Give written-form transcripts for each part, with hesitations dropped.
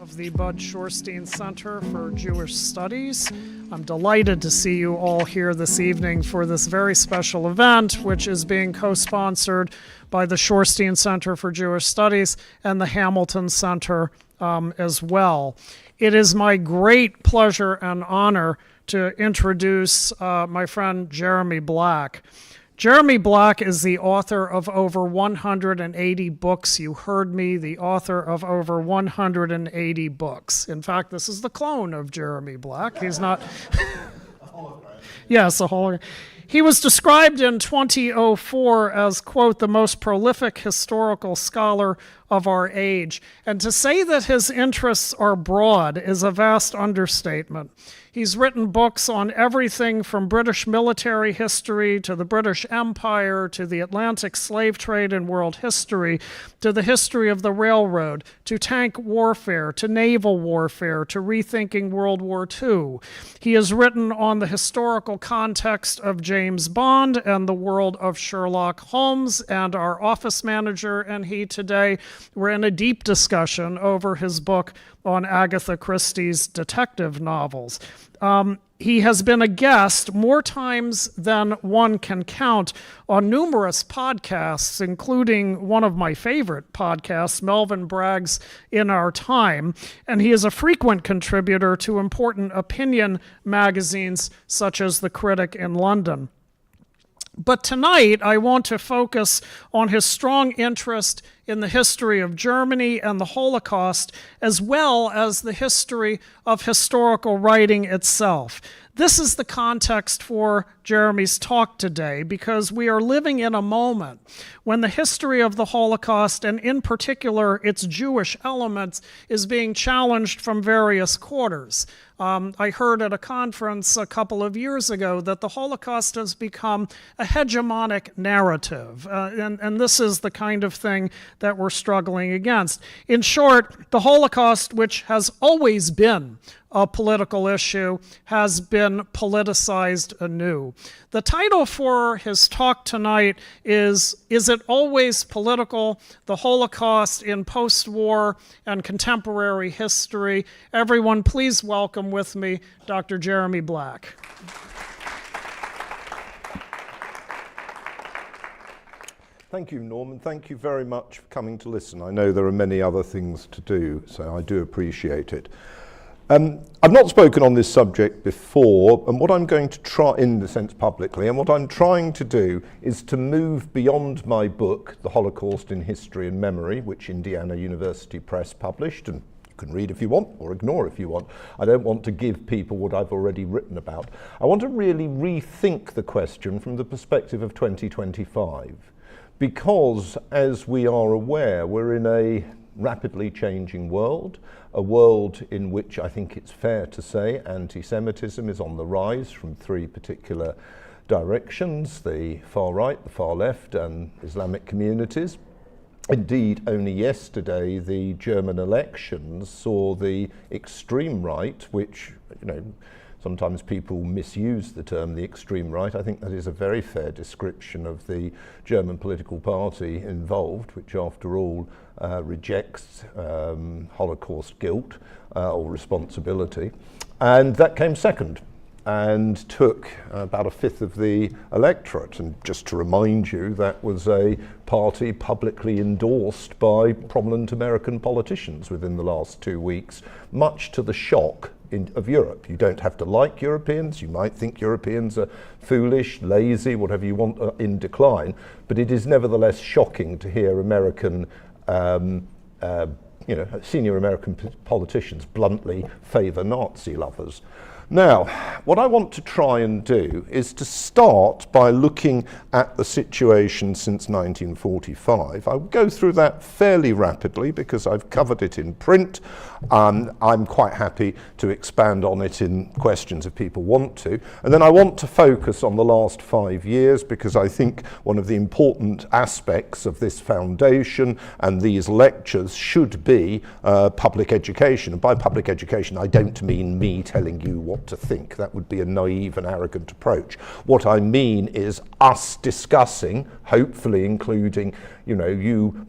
Of the Bud Shorstein Center for Jewish Studies. I'm delighted to see you all here this evening for this very special event, which is being co-sponsored by the Shorstein Center for Jewish Studies and the Hamilton Center as well. It is my great pleasure and honor to introduce my friend Jeremy Black. Jeremy Black is the author of over 180 books. You heard me, the author of over 180 books. In fact, this is the clone of Jeremy Black. He's not... Yes, a hologram. He was described in 2004 as, quote, the most prolific historical scholar of our age. And to say that his interests are broad is a vast understatement. He's written books on everything from British military history to the British Empire to the Atlantic slave trade and world history to the history of the railroad to tank warfare to naval warfare to rethinking World War II. He has written on the historical context of James Bond and the world of Sherlock Holmes, and our office manager and he today were in a deep discussion over his book on Agatha Christie's detective novels. He has been a guest more times than one can count on numerous podcasts, including one of my favorite podcasts, Melvin Bragg's In Our Time, and he is a frequent contributor to important opinion magazines such as The Critic in London. But tonight, I want to focus on his strong interest in the history of Germany and the Holocaust, as well as the history of historical writing itself. This is the context for Jeremy's talk today, because we are living in a moment when the history of the Holocaust, and in particular its Jewish elements, is being challenged from various quarters. I heard at a conference a couple of years ago that the Holocaust has become a hegemonic narrative, and this is the kind of thing that we're struggling against. In short, the Holocaust, which has always been a political issue, has been politicized anew. The title for his talk tonight is It Always Political? The Holocaust in Postwar and Contemporary History. Everyone, please welcome with me Dr. Jeremy Black. Thank you, Norman. Thank you very much for coming to listen. I know there are many other things to do, so I do appreciate it. I've not spoken on this subject before, and what I'm going to try, in the sense publicly, and what I'm trying to do is to move beyond my book, The Holocaust in History and Memory, which Indiana University Press published, and you can read if you want, or ignore if you want. I don't want to give people what I've already written about. I want to really rethink the question from the perspective of 2025, because, as we are aware, we're in a rapidly changing world, a world in which I think it's fair to say anti-Semitism is on the rise from three particular directions: the far right, the far left, and Islamic communities. Indeed, only yesterday the German elections saw the extreme right, which, you know, sometimes people misuse the term the extreme right. I think that is a very fair description of the German political party involved, which after all rejects Holocaust guilt or responsibility. And that came second and took about a fifth of the electorate. And just to remind you, that was a party publicly endorsed by prominent American politicians within the last 2 weeks, much to the shock of Europe. You don't have to like Europeans. You might think Europeans are foolish, lazy, whatever you want, in decline, but it is nevertheless shocking to hear American senior American politicians bluntly favour Nazi lovers. Now, what I want to try and do is to start by looking at the situation since 1945. I'll go through that fairly rapidly because I've covered it in print. I'm quite happy to expand on it in questions if people want to. And then I want to focus on the last 5 years because I think one of the important aspects of this foundation and these lectures should be public education. And by public education, I don't mean me telling you what to think. That would be a naive and arrogant approach. What I mean is us discussing, hopefully including you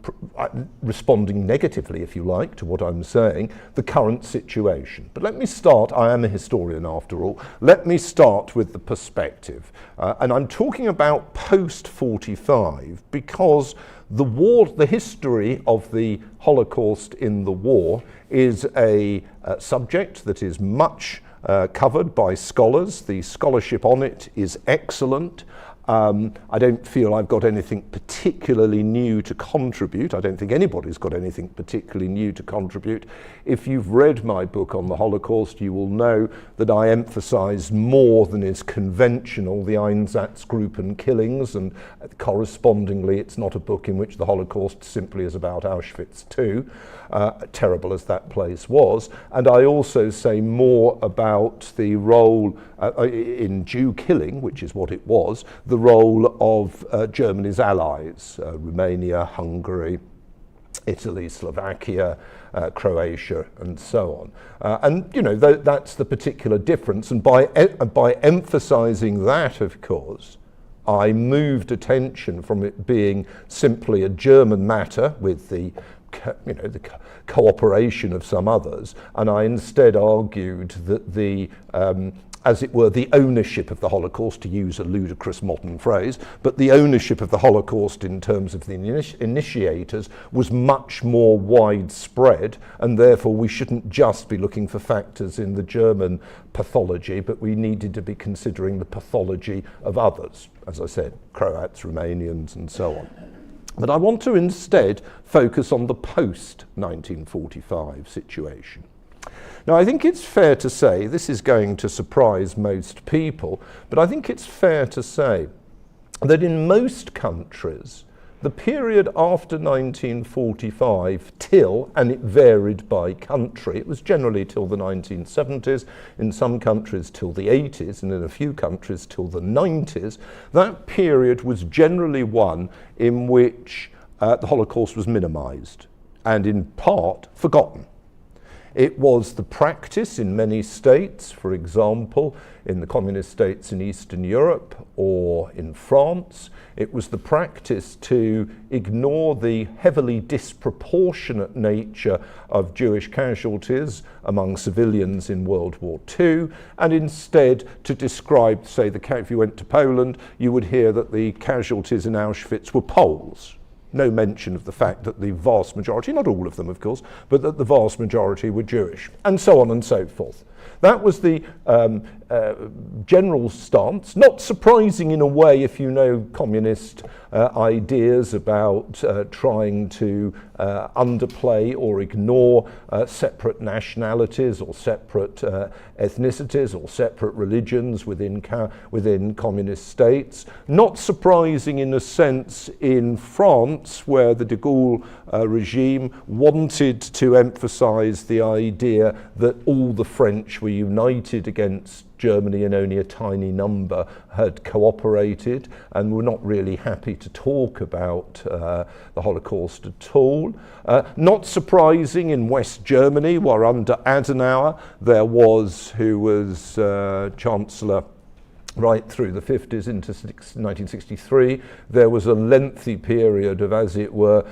responding negatively, if you like, to what I'm saying, the current situation. But let me start, I am a historian after all, let me start with the perspective. And I'm talking about post-45 because the war, the history of the Holocaust in the war is a subject that is much covered by scholars. The scholarship on it is excellent. I don't feel I've got anything particularly new to contribute. I don't think anybody's got anything particularly new to contribute. If you've read my book on the Holocaust, you will know that I emphasise more than is conventional the Einsatzgruppen killings, and correspondingly it's not a book in which the Holocaust simply is about Auschwitz II, terrible as that place was. And I also say more about the role in Jew killing, which is what it was, the role of Germany's allies, Romania, Hungary, Italy, Slovakia, Croatia, and so on. And that's the particular difference. And by emphasising that, of course, I moved attention from it being simply a German matter with the cooperation of some others, and I instead argued that the as it were, the ownership of the Holocaust, to use a ludicrous modern phrase, but the ownership of the Holocaust in terms of the initiators was much more widespread, and therefore we shouldn't just be looking for factors in the German pathology, but we needed to be considering the pathology of others, as I said, Croats, Romanians, and so on. But I want to instead focus on the post-1945 situation. Now, I think it's fair to say, this is going to surprise most people, but I think it's fair to say that in most countries, the period after 1945 till, and it varied by country, it was generally till the 1970s, in some countries till the 80s, and in a few countries till the 90s, that period was generally one in which the Holocaust was minimised and in part forgotten. It was the practice in many states, for example, in the communist states in Eastern Europe or in France. It was the practice to ignore the heavily disproportionate nature of Jewish casualties among civilians in World War II, and instead to describe, say, if you went to Poland, you would hear that the casualties in Auschwitz were Poles. No mention of the fact that the vast majority, not all of them of course, but that the vast majority were Jewish, and so on and so forth. That was the general stance, not surprising in a way if you know communist ideas about trying to underplay or ignore separate nationalities or separate ethnicities or separate religions within communist states. Not surprising in a sense in France, where the de Gaulle regime wanted to emphasize the idea that all the French were united against Germany and only a tiny number had cooperated and were not really happy to talk about the Holocaust at all. Not surprising in West Germany, where under Adenauer there was, who was Chancellor right through the 50s into 1963, there was a lengthy period of, as it were,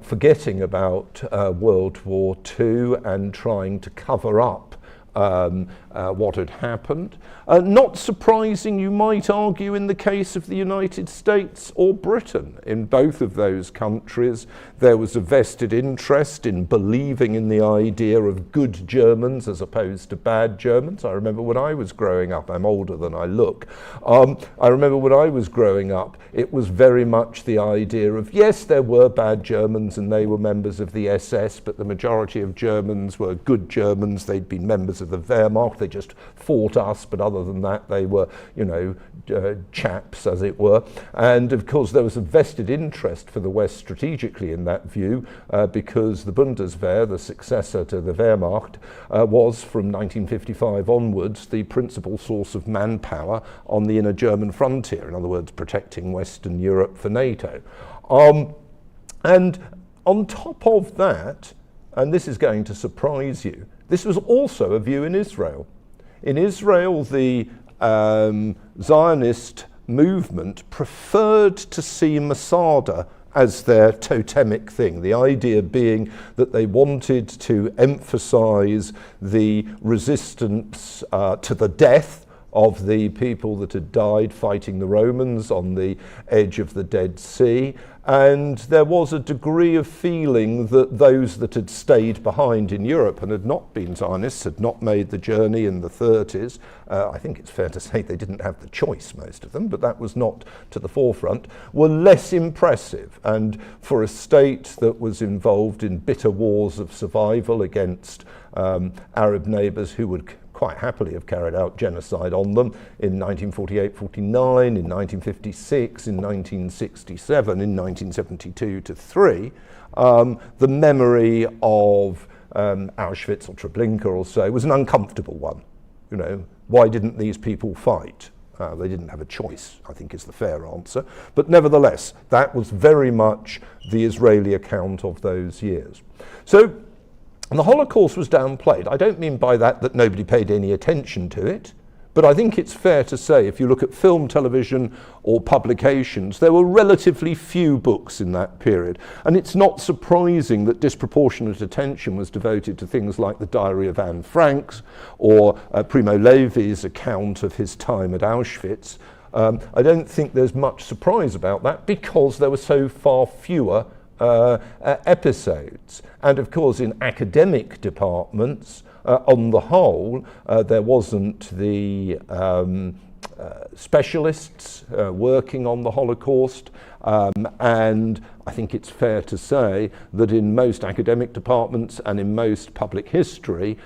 forgetting about World War II and trying to cover up what had happened. Not surprising, you might argue, in the case of the United States or Britain. In both of those countries, there was a vested interest in believing in the idea of good Germans as opposed to bad Germans. I remember when I was growing up, I'm older than I look, I remember when I was growing up, it was very much the idea of, yes, there were bad Germans and they were members of the SS, but the majority of Germans were good Germans. They'd been members of the Wehrmacht. They just fought us, but other than that, they were, you know, chaps, as it were. And of course, there was a vested interest for the West strategically in that view, because the Bundeswehr, the successor to the Wehrmacht, was from 1955 onwards the principal source of manpower on the inner German frontier. In other words, protecting Western Europe for NATO. And on top of that, and this is going to surprise you, this was also a view in Israel. In Israel, the Zionist movement preferred to see Masada as their totemic thing, the idea being that they wanted to emphasize the resistance to the death of the people that had died fighting the Romans on the edge of the Dead Sea. And there was a degree of feeling that those that had stayed behind in Europe and had not been Zionists, had not made the journey in the 30s, I think it's fair to say they didn't have the choice, most of them, but that was not to the forefront, were less impressive. And for a state that was involved in bitter wars of survival against Arab neighbours who would quite happily have carried out genocide on them in 1948-49, in 1956, in 1967, in 1972-3, the memory of Auschwitz or Treblinka or so was an uncomfortable one. You know, why didn't these people fight? They didn't have a choice, I think is the fair answer. But nevertheless, that was very much the Israeli account of those years. So, and the Holocaust was downplayed. I don't mean by that that nobody paid any attention to it, but I think it's fair to say if you look at film, television or publications, there were relatively few books in that period. And it's not surprising that disproportionate attention was devoted to things like the Diary of Anne Frank or Primo Levi's account of his time at Auschwitz. I don't think there's much surprise about that because there were so far fewer episodes. And of course, in academic departments, on the whole, there wasn't the specialists working on the Holocaust, and I think it's fair to say that in most academic departments and in most public history,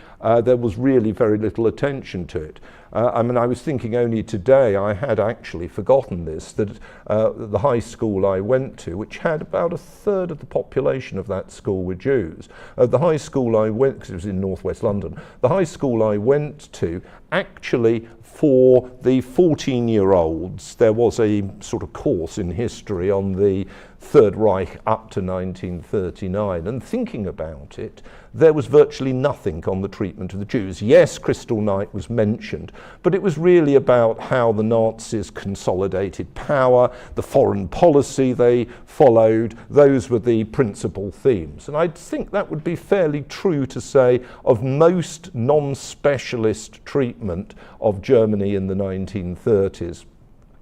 there was really very little attention to it. I mean, I was thinking only today, I had actually forgotten this, that the high school I went to, which had about a third of the population of that school were Jews, the high school I went, because it was in northwest London, the high school I went to actually for the 14-year-olds, there was a sort of course in history on the Third Reich up to 1939, and thinking about it, there was virtually nothing on the treatment of the Jews. Yes, Kristallnacht was mentioned, but it was really about how the Nazis consolidated power, the foreign policy they followed. Those were the principal themes. And I think that would be fairly true to say of most non-specialist treatment of Germany in the 1930s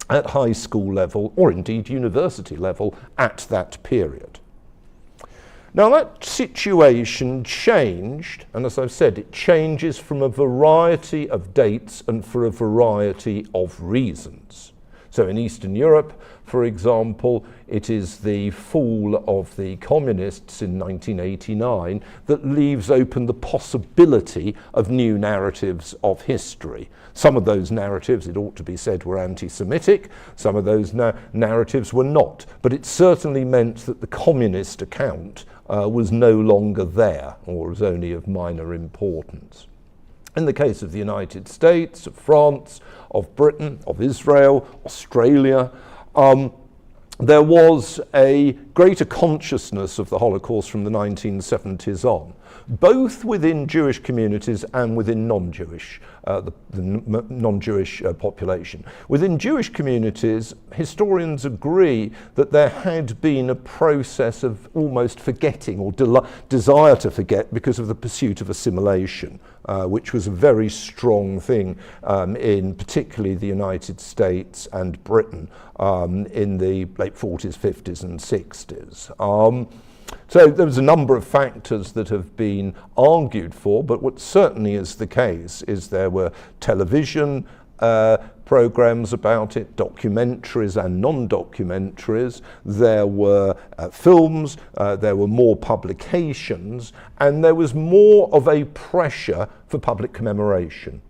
at high school level, or indeed university level, at that period. Now that situation changed, and as I've said, it changes from a variety of dates and for a variety of reasons. So in Eastern Europe, for example, it is the fall of the communists in 1989 that leaves open the possibility of new narratives of history. Some of those narratives, it ought to be said, were anti-Semitic. Some of those narratives were not. But it certainly meant that the communist account was no longer there, or was only of minor importance. In the case of the United States, of France, of Britain, of Israel, Australia, there was a greater consciousness of the Holocaust from the 1970s on, both within Jewish communities and within non-Jewish, the non-Jewish population. Within Jewish communities, historians agree that there had been a process of almost forgetting or desire to forget because of the pursuit of assimilation, which was a very strong thing in particularly the United States and Britain in the late 40s, 50s and 60s. So there's a number of factors that have been argued for, but what certainly is the case is there were television programs about it, documentaries and non-documentaries, there were films, there were more publications, and there was more of a pressure for public commemoration.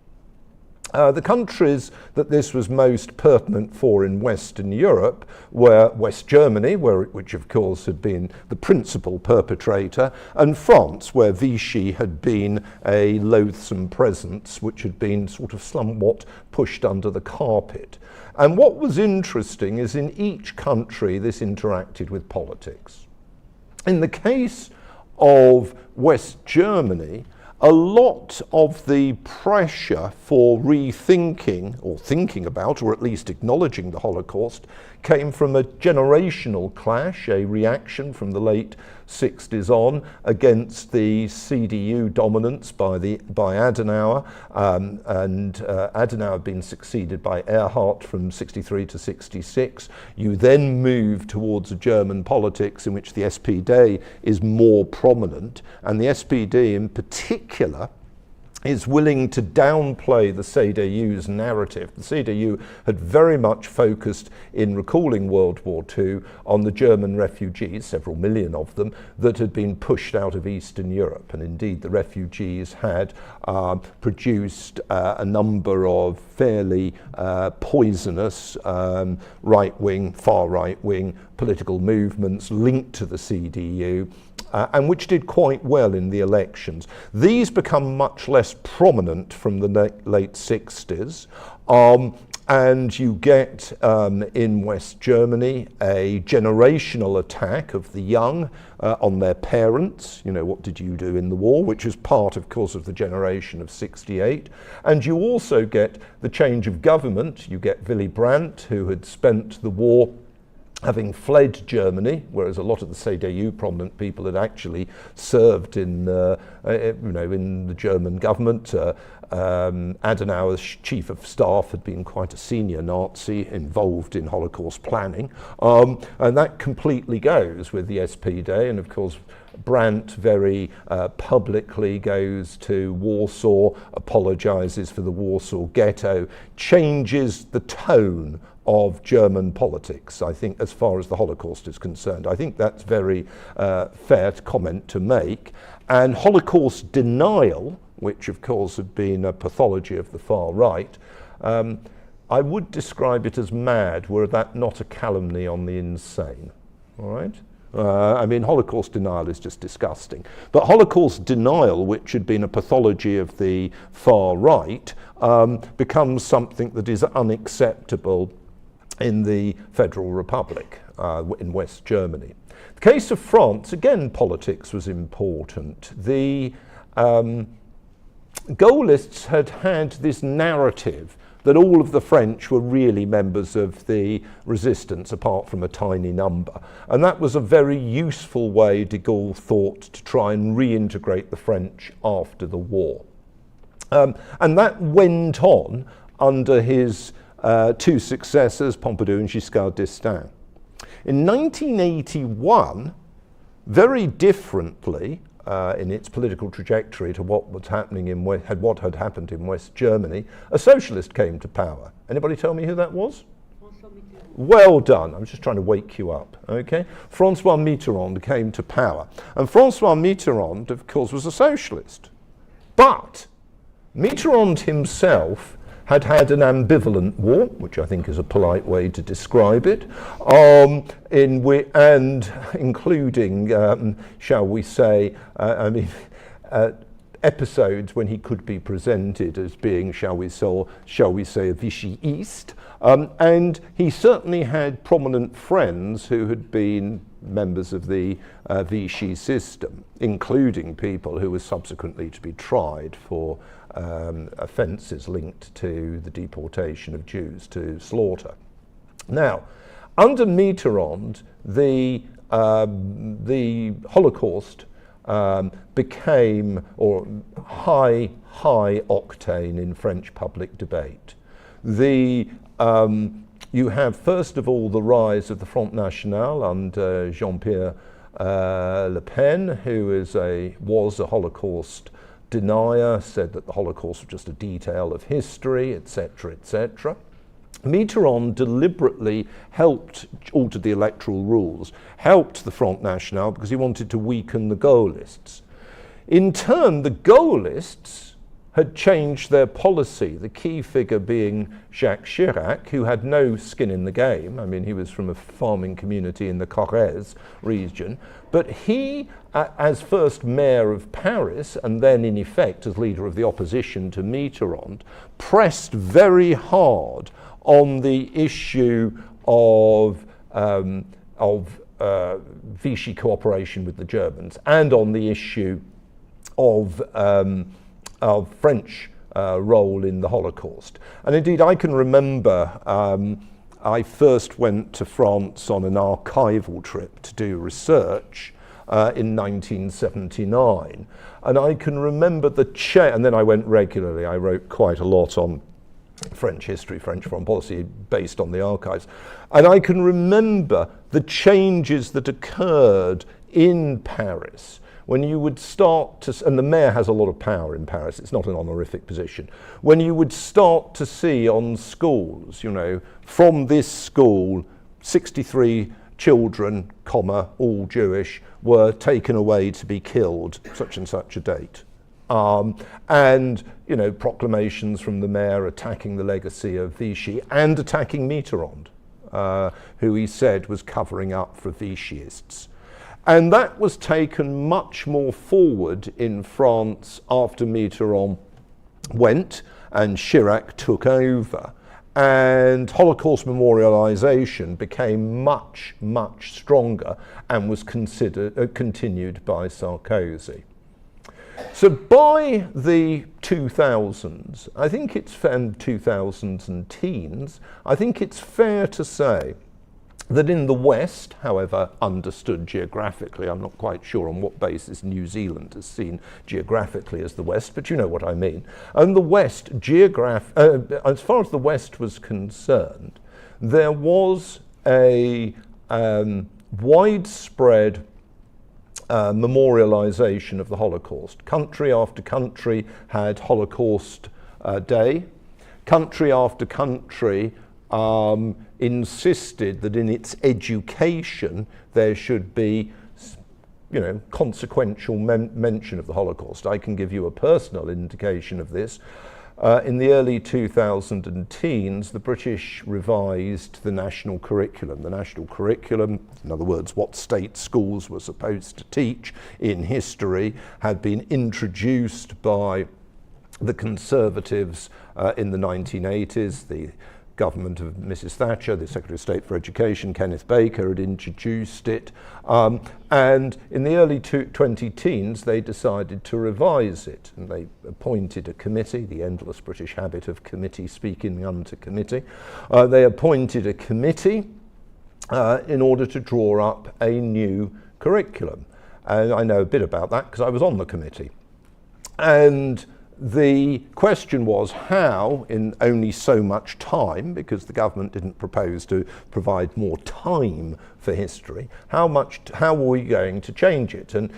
The countries that this was most pertinent for in Western Europe were West Germany, which of course had been the principal perpetrator, and France, where Vichy had been a loathsome presence which had been sort of somewhat pushed under the carpet. And what was interesting is in each country this interacted with politics. In the case of West Germany, a lot of the pressure for rethinking or thinking about or at least acknowledging the Holocaust came from a generational clash, a reaction from the late 60s on against the CDU dominance by Adenauer, and Adenauer had been succeeded by Erhard from 63 to 66. You then move towards a German politics in which the SPD is more prominent, and the SPD in particular is willing to downplay the CDU's narrative. The CDU had very much focused in recalling World War II on the German refugees, several million of them, that had been pushed out of Eastern Europe. And indeed the refugees had produced a number of fairly poisonous right-wing, far right-wing political movements linked to the CDU, and which did quite well in the elections. These become much less prominent from the late 60s, and you get in West Germany a generational attack of the young on their parents. You know, what did you do in the war? Which is part, of course, of the generation of 68. And you also get the change of government. You get Willy Brandt, who had spent the war having fled Germany, whereas a lot of the CDU prominent people had actually served in, in the German government. Adenauer's chief of staff had been quite a senior Nazi involved in Holocaust planning, and that completely goes with the SPD. And of course, Brandt very publicly goes to Warsaw, apologizes for the Warsaw Ghetto, changes the tone of German politics, I think, as far as the Holocaust is concerned. I think that's very fair comment to make. And Holocaust denial, which of course had been a pathology of the far right, I would describe it as mad, were that not a calumny on the insane, all right? I mean, Holocaust denial is just disgusting. But Holocaust denial, which had been a pathology of the far right, becomes something that is unacceptable in the Federal Republic, in West Germany. The case of France, again, politics was important. The Gaullists had had this narrative that all of the French were really members of the resistance, apart from a tiny number. And that was a very useful way, de Gaulle thought, to try and reintegrate the French after the war. And that went on under his two successors, Pompidou and Giscard d'Estaing. In 1981, very differently in its political trajectory to what was happening in what had happened in West Germany, a socialist came to power. Anybody tell me who that was? Well done. I'm just trying to wake you up, okay? François Mitterrand came to power. And François Mitterrand, of course, was a socialist. But Mitterrand himself had had an ambivalent war, which I think is a polite way to describe it, and including, shall we say, episodes when he could be presented as being, shall we say, a Vichyist. And he certainly had prominent friends who had been members of the Vichy system, including people who were subsequently to be tried for offences linked to the deportation of Jews to slaughter. Now, under Mitterrand, the Holocaust became high octane in French public debate. You have first of all the rise of the Front National under Jean-Pierre Le Pen, who was a Holocaust denier, said that the Holocaust was just a detail of history, etc., etc. Mitterrand deliberately altered the electoral rules, helped the Front National because he wanted to weaken the Gaullists. In turn, the Gaullists had changed their policy, the key figure being Jacques Chirac, who had no skin in the game. I mean, he was from a farming community in the Corrèze region, but he, as first mayor of Paris, and then in effect as leader of the opposition to Mitterrand, pressed very hard on the issue of Vichy cooperation with the Germans and on the issue of French role in the Holocaust. And indeed, I can remember I first went to France on an archival trip to do research in 1979. And I can remember and then I went regularly. I wrote quite a lot on French history, French foreign policy based on the archives. And I can remember the changes that occurred in Paris when you would start to, and the mayor has a lot of power in Paris, it's not an honorific position, when you would start to see on schools, from this school, 63 children, all Jewish, were taken away to be killed such and such a date. And proclamations from the mayor attacking the legacy of Vichy and attacking Mitterrand, who he said was covering up for Vichyists. And that was taken much more forward in France after Mitterrand went and Chirac took over. And Holocaust memorialization became much, much stronger and was continued by Sarkozy. So by the 2000s, I think it's 2000s and teens, I think it's fair to say that in the West, however understood geographically, I'm not quite sure on what basis New Zealand is seen geographically as the West, but you know what I mean. And the West, as far as the West was concerned, there was a widespread memorialization of the Holocaust. Country after country had Holocaust Day. Country after country insisted that in its education there should be, consequential mention of the Holocaust. I can give you a personal indication of this. In the early 2010s, the British revised the national curriculum. The national curriculum, in other words, what state schools were supposed to teach in history, had been introduced by the Conservatives in the 1980s. The government of Mrs. Thatcher, the Secretary of State for Education, Kenneth Baker, had introduced it. And in the early 2010s, they decided to revise it. And they appointed a committee, the endless British habit of committee speaking unto committee. They appointed a committee in order to draw up a new curriculum. And I know a bit about that because I was on the committee. And the question was how, in only so much time, because the government didn't propose to provide more time for history, how were we going to change it? And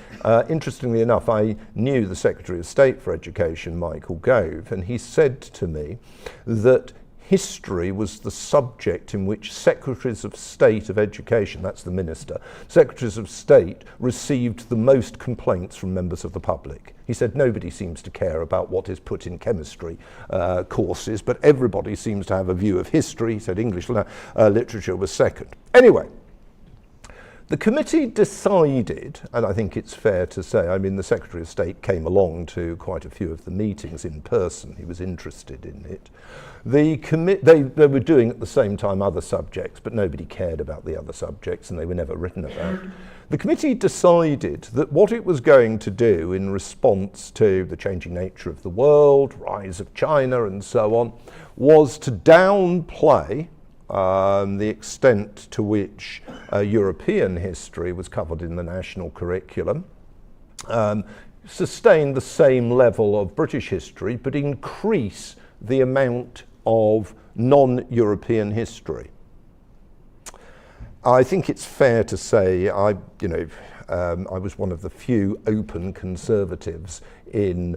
interestingly enough, I knew the Secretary of State for Education, Michael Gove, and he said to me that history was the subject in which Secretaries of State of Education, that's the minister, Secretaries of State received the most complaints from members of the public. He said nobody seems to care about what is put in chemistry courses, but everybody seems to have a view of history. He said English literature was second. Anyway, The committee decided, and I think it's fair to say, I mean, the Secretary of State came along to quite a few of the meetings in person. He was interested in it. They were doing at the same time other subjects, but nobody cared about the other subjects and they were never written about. The committee decided that what it was going to do in response to the changing nature of the world, rise of China and so on, was to downplay the extent to which European history was covered in the national curriculum, sustain the same level of British history, but increase the amount of non-European history. I think it's fair to say I was one of the few open conservatives in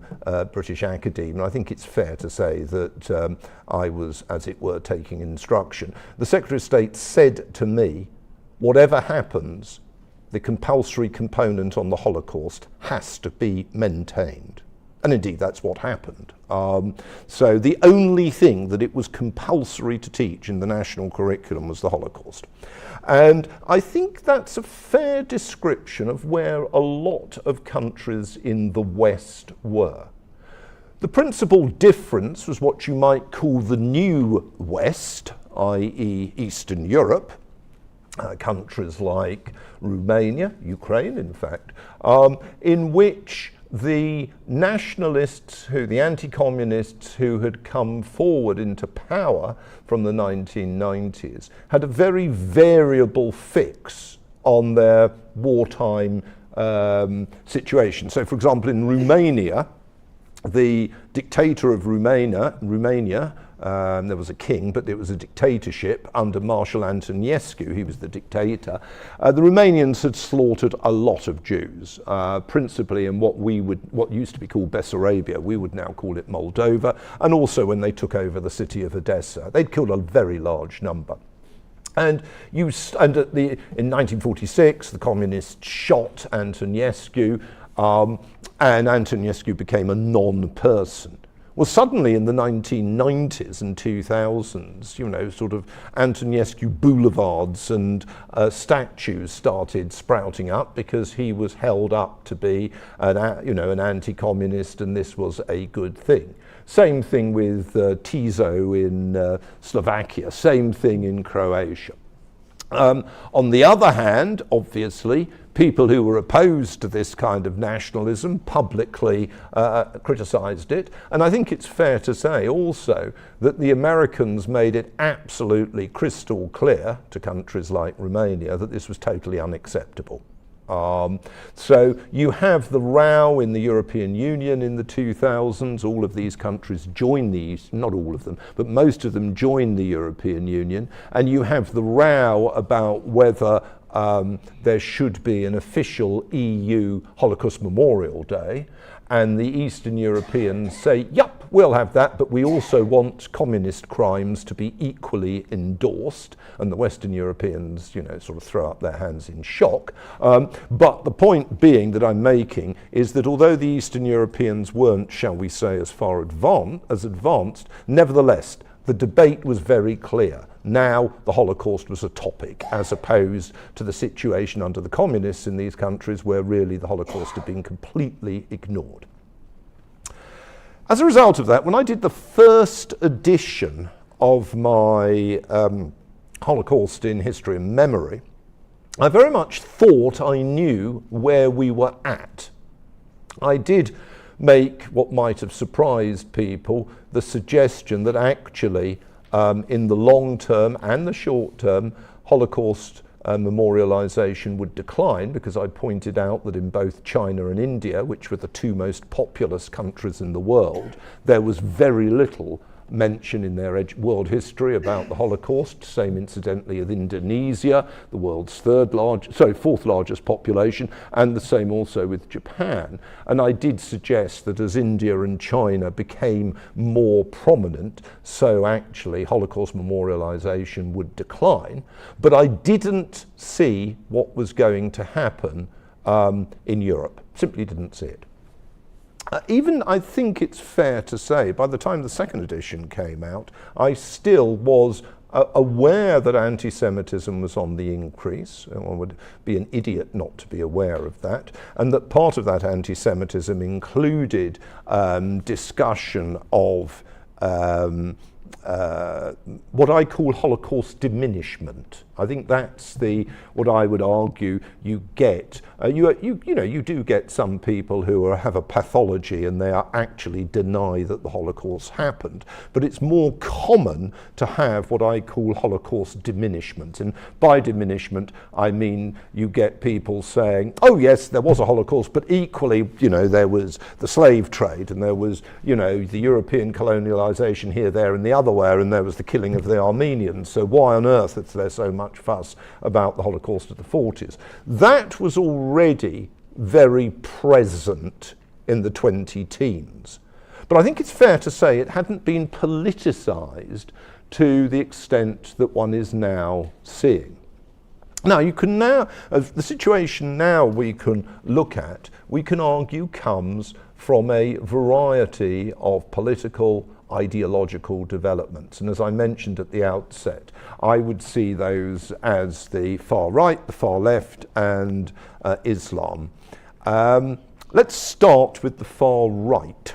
British academia. I think it's fair to say that I was, as it were, taking instruction. The Secretary of State said to me, whatever happens, the compulsory component on the Holocaust has to be maintained. And indeed, that's what happened. So the only thing that it was compulsory to teach in the national curriculum was the Holocaust. And I think that's a fair description of where a lot of countries in the West were. The principal difference was what you might call the new West, i.e. Eastern Europe, countries like Romania, Ukraine in fact, in which the nationalists, the anti-communists who had come forward into power from the 1990s had a very variable fix on their wartime situation. So, for example, in Romania, the dictator of Romania, there was a king, but it was a dictatorship under Marshal Antonescu. He was the dictator. The Romanians had slaughtered a lot of Jews, principally in what used to be called Bessarabia. We would now call it Moldova, and also when they took over the city of Odessa. They'd killed a very large number. And in 1946, the communists shot Antonescu, and Antonescu became a non-person. Well, suddenly in the 1990s and 2000s, sort of Antonescu boulevards and statues started sprouting up because he was held up to be an anti-communist, and this was a good thing. Same thing with Tiso in Slovakia, same thing in Croatia. On the other hand, obviously, people who were opposed to this kind of nationalism publicly criticised it. And I think it's fair to say also that the Americans made it absolutely crystal clear to countries like Romania that this was totally unacceptable. So you have the row in the European Union in the 2000s. All of these countries joined not all of them, but most of them joined the European Union. And you have the row about whether there should be an official EU Holocaust Memorial Day. And the Eastern Europeans say, yep, we'll have that, but we also want communist crimes to be equally endorsed. And the Western Europeans, sort of throw up their hands in shock. But the point being that I'm making is that although the Eastern Europeans weren't, shall we say, as far advanced, nevertheless, the debate was very clear. Now the Holocaust was a topic, as opposed to the situation under the communists in these countries where really the Holocaust had been completely ignored. As a result of that, when I did the first edition of my Holocaust in History and Memory, I very much thought I knew where we were at. I did make what might have surprised people, the suggestion that actually in the long term and the short term, Holocaust memorialization would decline, because I pointed out that in both China and India, which were the two most populous countries in the world, there was very little mention in their world history about the Holocaust. Same incidentally with Indonesia, the world's fourth largest population, and the same also with Japan. And I did suggest that as India and China became more prominent, so actually Holocaust memorialization would decline. But I didn't see what was going to happen in Europe. Simply didn't see it. Even I think it's fair to say, by the time the second edition came out, I still was aware that anti-Semitism was on the increase. One would be an idiot not to be aware of that, and that part of that anti-Semitism included discussion of what I call Holocaust diminishment. I think that's what I would argue you get. You do get some people who have a pathology and they are actually deny that the Holocaust happened, but it's more common to have what I call Holocaust diminishment. And by diminishment, I mean you get people saying, oh yes, there was a Holocaust, but equally, there was the slave trade, and there was, the European colonialization here, there, and the other way, and there was the killing of the Armenians. So why on earth is there so much fuss about the Holocaust of the 40s? That was already very present in the 20-teens. But I think it's fair to say it hadn't been politicized to the extent that one is now seeing. Now, the situation now we can look at, we can argue comes from a variety of political, ideological developments. And as I mentioned at the outset, I would see those as the far right, the far left, and Islam. Let's start with the far right.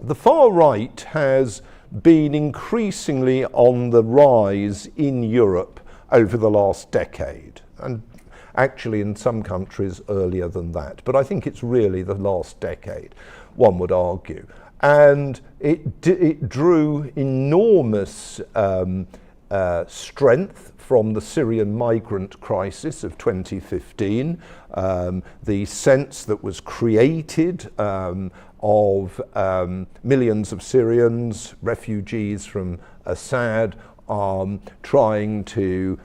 The far right has been increasingly on the rise in Europe over the last decade, and actually in some countries earlier than that. But I think it's really the last decade, one would argue. And it drew enormous strength from the Syrian migrant crisis of 2015, the sense that was created of millions of Syrians, refugees from Assad, trying to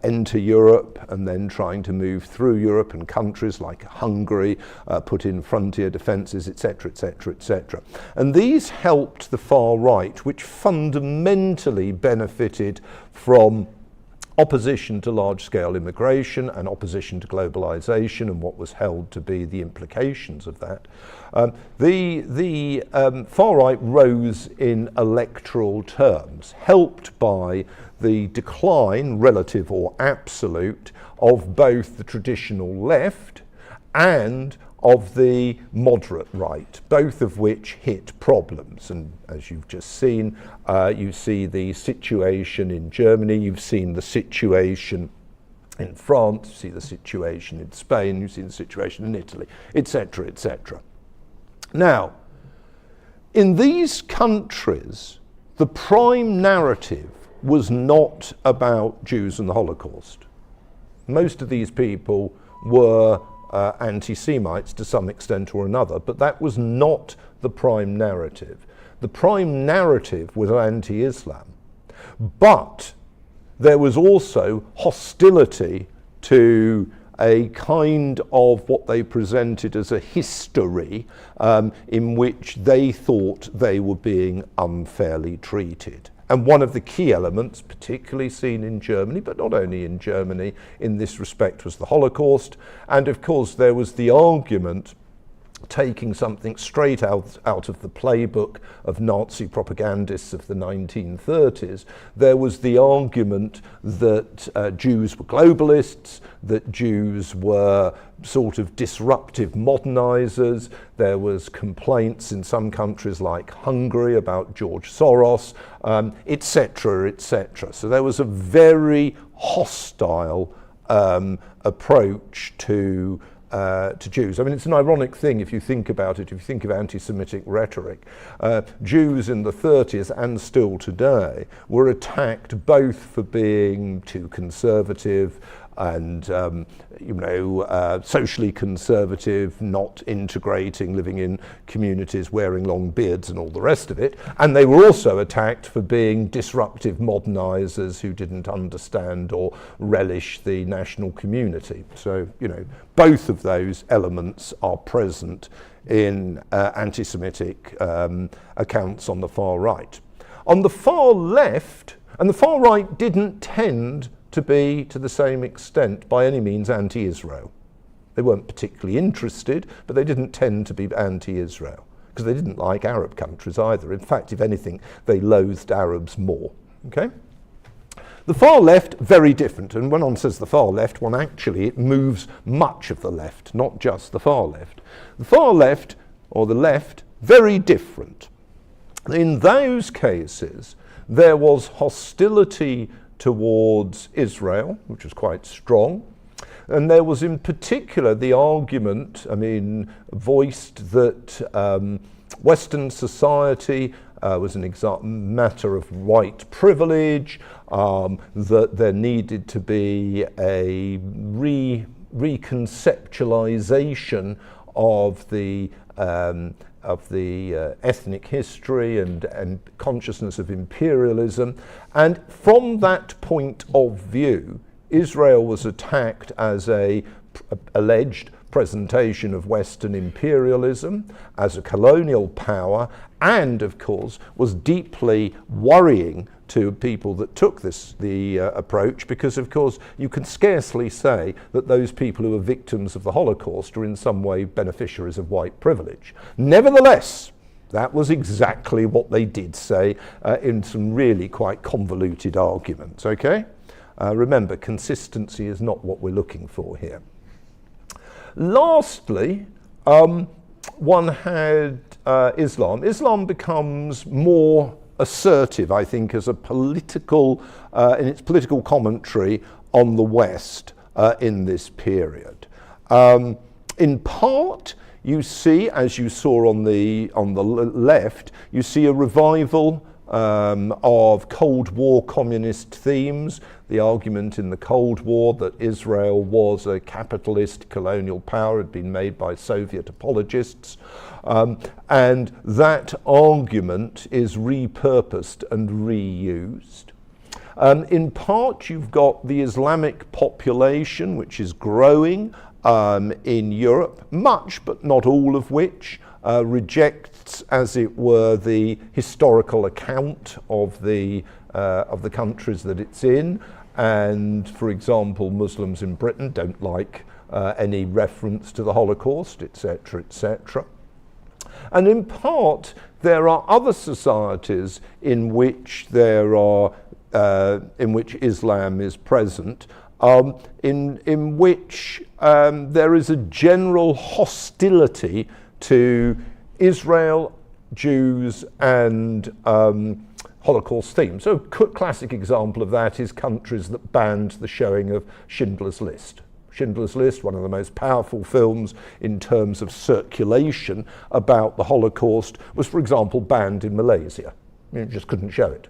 enter Europe and then trying to move through Europe, and countries like Hungary put in frontier defences, etc., etc., etc. And these helped the far right, which fundamentally benefited from opposition to large-scale immigration and opposition to globalization and what was held to be the implications of that. The far right rose in electoral terms, helped by the decline, relative or absolute, of both the traditional left and of the moderate right, both of which hit problems. And as you've just seen, you see the situation in Germany, you've seen the situation in France, you see the situation in Spain, you see the situation in Italy, etc., etc. Now, in these countries, the prime narrative was not about Jews and the Holocaust. Most of these people were anti-Semites to some extent or another, but that was not the prime narrative. The prime narrative was anti-Islam, but there was also hostility to a kind of what they presented as a history in which they thought they were being unfairly treated. And one of the key elements, particularly seen in Germany, but not only in Germany in this respect, was the Holocaust. And of course there was the argument, taking something straight out of the playbook of Nazi propagandists of the 1930s, there was the argument that Jews were globalists, that Jews were sort of disruptive modernizers. There was complaints in some countries like Hungary about George Soros, etc., etc. So there was a very hostile approach to Jews. I mean, it's an ironic thing if you think about it, if you think of anti-Semitic rhetoric. Jews in the 30s and still today were attacked both for being too conservative and socially conservative, not integrating, living in communities, wearing long beards and all the rest of it. And they were also attacked for being disruptive modernizers who didn't understand or relish the national community. So, both of those elements are present in anti-Semitic accounts on the far right. On the far left, and the far right didn't tend to be, to the same extent, by any means anti-Israel. They weren't particularly interested, but they didn't tend to be anti-Israel, because they didn't like Arab countries either. In fact, if anything, they loathed Arabs more. Okay? The far left, very different. And when one says the far left, one actually, it moves much of the left, not just the far left. The far left, or the left, very different. In those cases, there was hostility towards Israel, which was quite strong. And there was in particular the argument, voiced that Western society was an matter of white privilege, that there needed to be a reconceptualization of the ethnic history and consciousness of imperialism. And from that point of view, Israel was attacked as a alleged presentation of Western imperialism, as a colonial power, and of course was deeply worrying to people that took the approach, because of course you can scarcely say that those people who were victims of the Holocaust are in some way beneficiaries of white privilege. Nevertheless, that was exactly what they did say in some really quite convoluted arguments, okay? Remember, consistency is not what we're looking for here. Lastly, one had Islam. Islam becomes more assertive, I think, as a political, in its political commentary on the West in this period. In part, you see, as you saw on the left, you see a revival of Cold War communist themes, the argument in the Cold War that Israel was a capitalist colonial power had been made by Soviet apologists, and that argument is repurposed and reused. In part, you've got the Islamic population, which is growing in Europe, much but not all of which rejects, as it were, the historical account of the countries that it's in. And, for example, Muslims in Britain don't like any reference to the Holocaust, etc., etc. And in part, there are other societies in which in which Islam is present, in which there is a general hostility to Israel, Jews, and Holocaust themes. So a classic example of that is countries that banned the showing of Schindler's List. Schindler's List, one of the most powerful films in terms of circulation about the Holocaust, was, for example, banned in Malaysia. You just couldn't show it.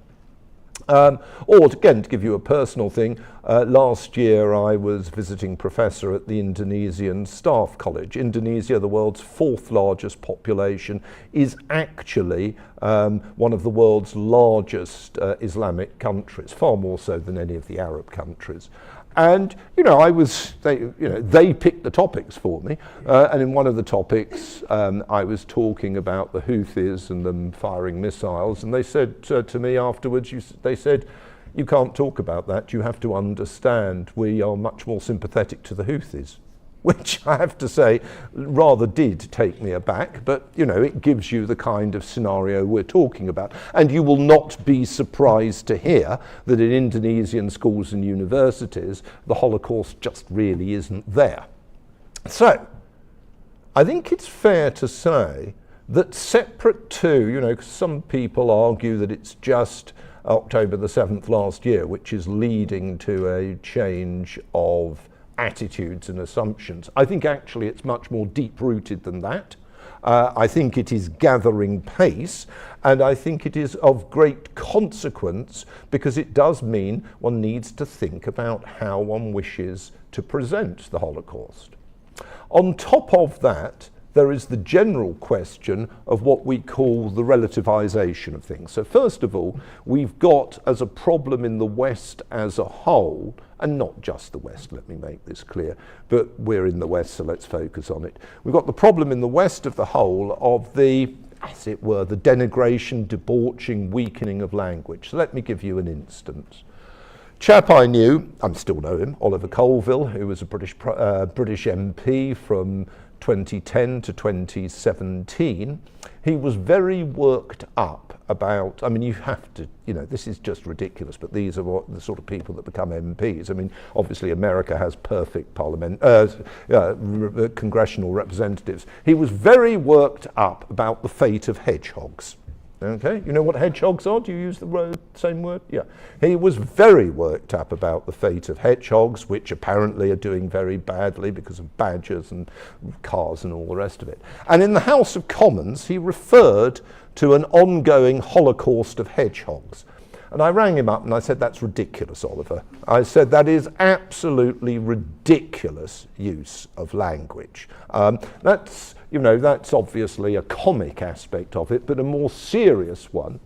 Or again, to give you a personal thing, last year I was visiting professor at the Indonesian Staff College. Indonesia, the world's 4th largest population, is actually one of the world's largest Islamic countries, far more so than any of the Arab countries. And they picked the topics for me, and in one of the topics I was talking about the Houthis and them firing missiles, and they said to me afterwards, they said, "You can't talk about that, you have to understand we are much more sympathetic to the Houthis," which I have to say rather did take me aback, but it gives you the kind of scenario we're talking about. And you will not be surprised to hear that in Indonesian schools and universities, the Holocaust just really isn't there. So, I think it's fair to say that separate to, some people argue that it's just October the 7th last year, which is leading to a change of attitudes and assumptions. I think actually it's much more deep-rooted than that. I think it is gathering pace, and I think it is of great consequence because it does mean one needs to think about how one wishes to present the Holocaust. On top of that, there is the general question of what we call the relativization of things. So first of all, we've got as a problem in the West as a whole, and not just the West, let me make this clear, but we're in the West, so let's focus on it. We've got the problem in the West of the whole of the, as it were, the denigration, debauching, weakening of language. So let me give you an instance. Chap I knew, I still know him, Oliver Colville, who was a British MP from 2010 to 2017, he was very worked up about, I mean, you have to, you know, this is just ridiculous, but these are what the sort of people that become MPs. I mean, obviously America has perfect congressional representatives. He was very worked up about the fate of hedgehogs. Okay, you know what hedgehogs are? Do you use the same word? Yeah. He was very worked up about the fate of hedgehogs, which apparently are doing very badly because of badgers and cars and all the rest of it. And in the House of Commons, he referred to an ongoing Holocaust of hedgehogs. And I rang him up and I said, that's ridiculous, Oliver. I said, that is absolutely ridiculous use of language. That's obviously a comic aspect of it, but a more serious one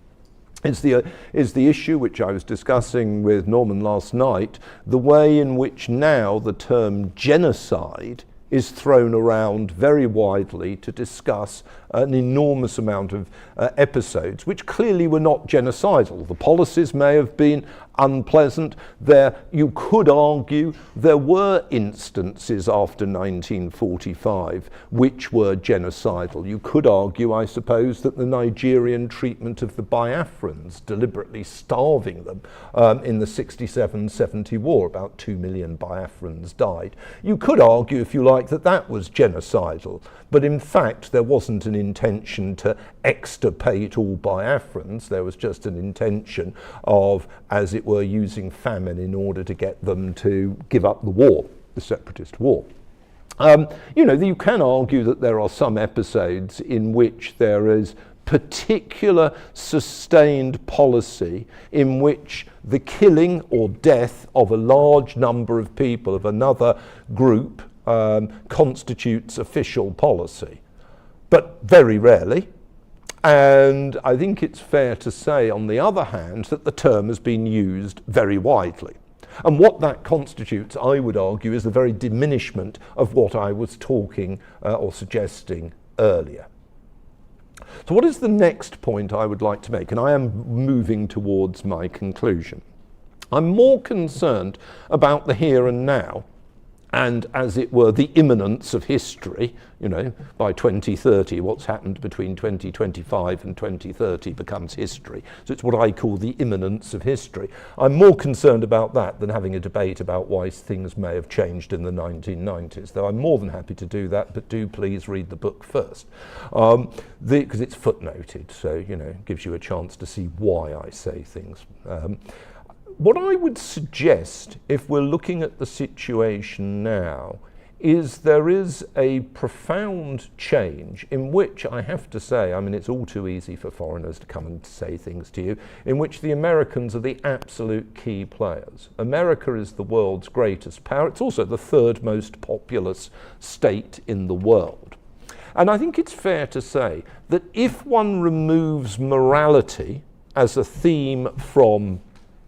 is the issue which I was discussing with Norman last night, the way in which now the term genocide is thrown around very widely to discuss an enormous amount of episodes which clearly were not genocidal. The policies may have been unpleasant. You could argue there were instances after 1945 which were genocidal. You could argue, I suppose, that the Nigerian treatment of the Biafrans, deliberately starving them in the 67-70 war, about 2 million Biafrans died. You could argue, if you like, that that was genocidal, but in fact there wasn't an intention to extirpate all Biafrans. There was just an intention of, as it were, using famine in order to get them to give up the war, the separatist war. You can argue that there are some episodes in which there is particular sustained policy in which the killing or death of a large number of people of another group constitutes official policy, but very rarely. And I think it's fair to say, on the other hand, that the term has been used very widely. And what that constitutes, I would argue, is the very diminishment of what I was talking or suggesting earlier. So what is the next point I would like to make? And I am moving towards my conclusion. I'm more concerned about the here and now, and, as it were, the imminence of history. You know, by 2030, what's happened between 2025 and 2030 becomes history. So it's what I call the imminence of history. I'm more concerned about that than having a debate about why things may have changed in the 1990s, though I'm more than happy to do that, but do please read the book first. Because it's footnoted, so, you know, it gives you a chance to see why I say things. What I would suggest, if we're looking at the situation now, is there is a profound change in which, I have to say, I mean, it's all too easy for foreigners to come and say things to you, in which the Americans are the absolute key players. America is the world's greatest power. It's also the third most populous state in the world. And I think it's fair to say that if one removes morality as a theme from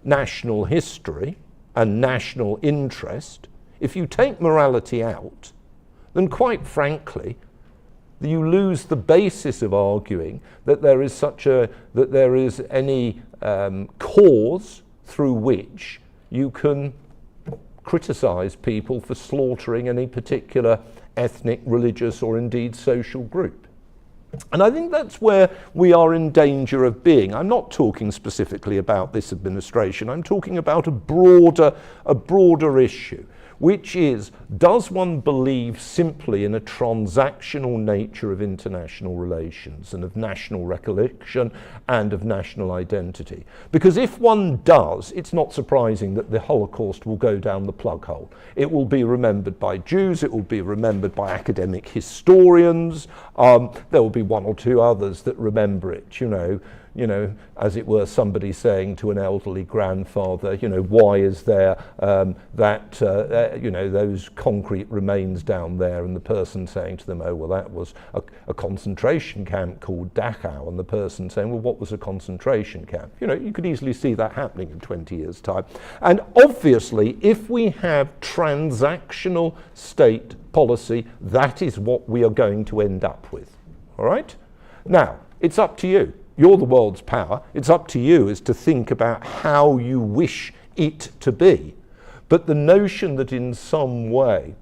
national history and national interest, if you take morality out, then quite frankly, you lose the basis of arguing that there is any cause through which you can criticize people for slaughtering any particular ethnic, religious, or indeed social group. And I think that's where we are in danger of being. I'm not talking specifically about this administration. I'm talking about a broader issue, which is, does one believe simply in a transactional nature of international relations and of national recollection and of national identity? Because if one does, it's not surprising that the Holocaust will go down the plug hole. It will be remembered by Jews, it will be remembered by academic historians, there will be one or two others that remember it, you know, as it were, somebody saying to an elderly grandfather, you know, why is there those concrete remains down there, and the person saying to them, oh, well, that was a concentration camp called Dachau, and the person saying, well, what was a concentration camp? You know, you could easily see that happening in 20 years' time. And obviously, if we have transactional state policy, that is what we are going to end up with, all right? Now, it's up to you. You're the world's power. It's up to you as to think about how you wish it to be. But the notion that in some way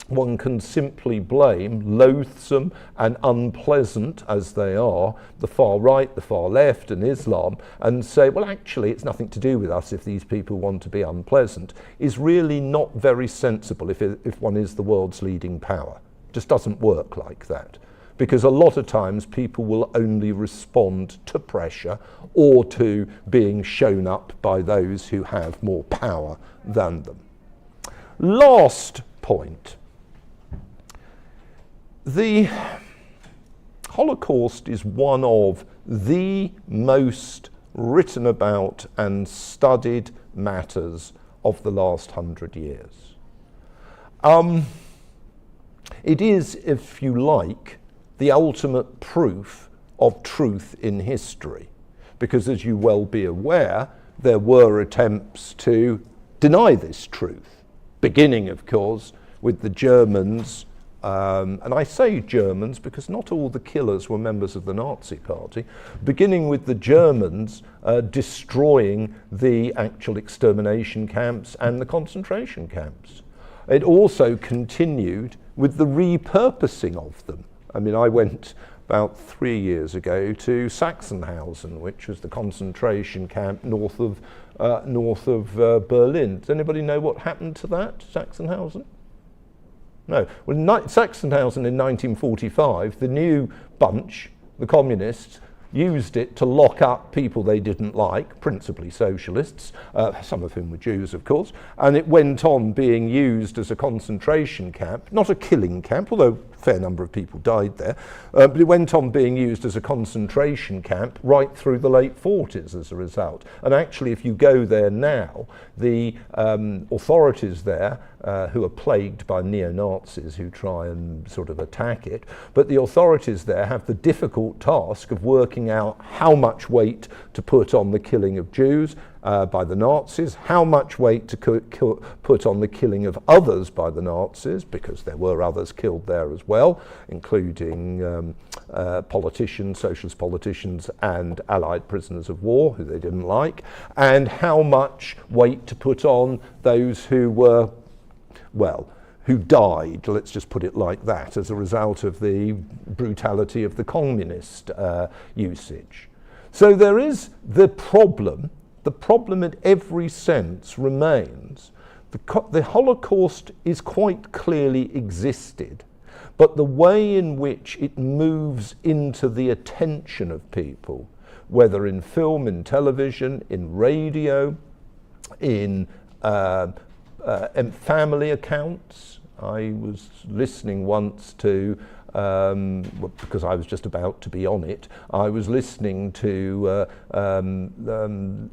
one can simply blame, loathsome and unpleasant as they are, the far right, the far left and Islam, and say, well, actually it's nothing to do with us if these people want to be unpleasant, is really not very sensible if one is the world's leading power. It just doesn't work like that. Because a lot of times people will only respond to pressure or to being shown up by those who have more power than them. Last point. The Holocaust is one of the most written about and studied matters of the last 100 years. It is, if you like, the ultimate proof of truth in history, because as you well be aware, there were attempts to deny this truth, beginning, of course, with the Germans. And I say Germans because not all the killers were members of the Nazi Party, beginning with the Germans destroying the actual extermination camps and the concentration camps. It also continued with the repurposing of them. I mean, I went about 3 years ago to Sachsenhausen, which was the concentration camp north of Berlin. Does anybody know what happened to that, Sachsenhausen? No. Well, Sachsenhausen in 1945, the new bunch, the communists, used it to lock up people they didn't like, principally socialists, some of whom were Jews, of course, and it went on being used as a concentration camp, not a killing camp, although a fair number of people died there, but it went on being used as a concentration camp right through the late 40s as a result. And actually, if you go there now, the authorities there, who are plagued by neo-Nazis who try and sort of attack it, but the authorities there have the difficult task of working out how much weight to put on the killing of Jews by the Nazis, how much weight to put on the killing of others by the Nazis, because there were others killed there as well, including politicians, socialist politicians and Allied prisoners of war who they didn't like, and how much weight to put on those who were, well, who died, let's just put it like that, as a result of the brutality of the communist usage. So there is the problem in every sense remains. The Holocaust is quite clearly existed, but the way in which it moves into the attention of people, whether in film, in television, in radio, in family accounts. I was listening once to, because I was just about to be on it, I was listening to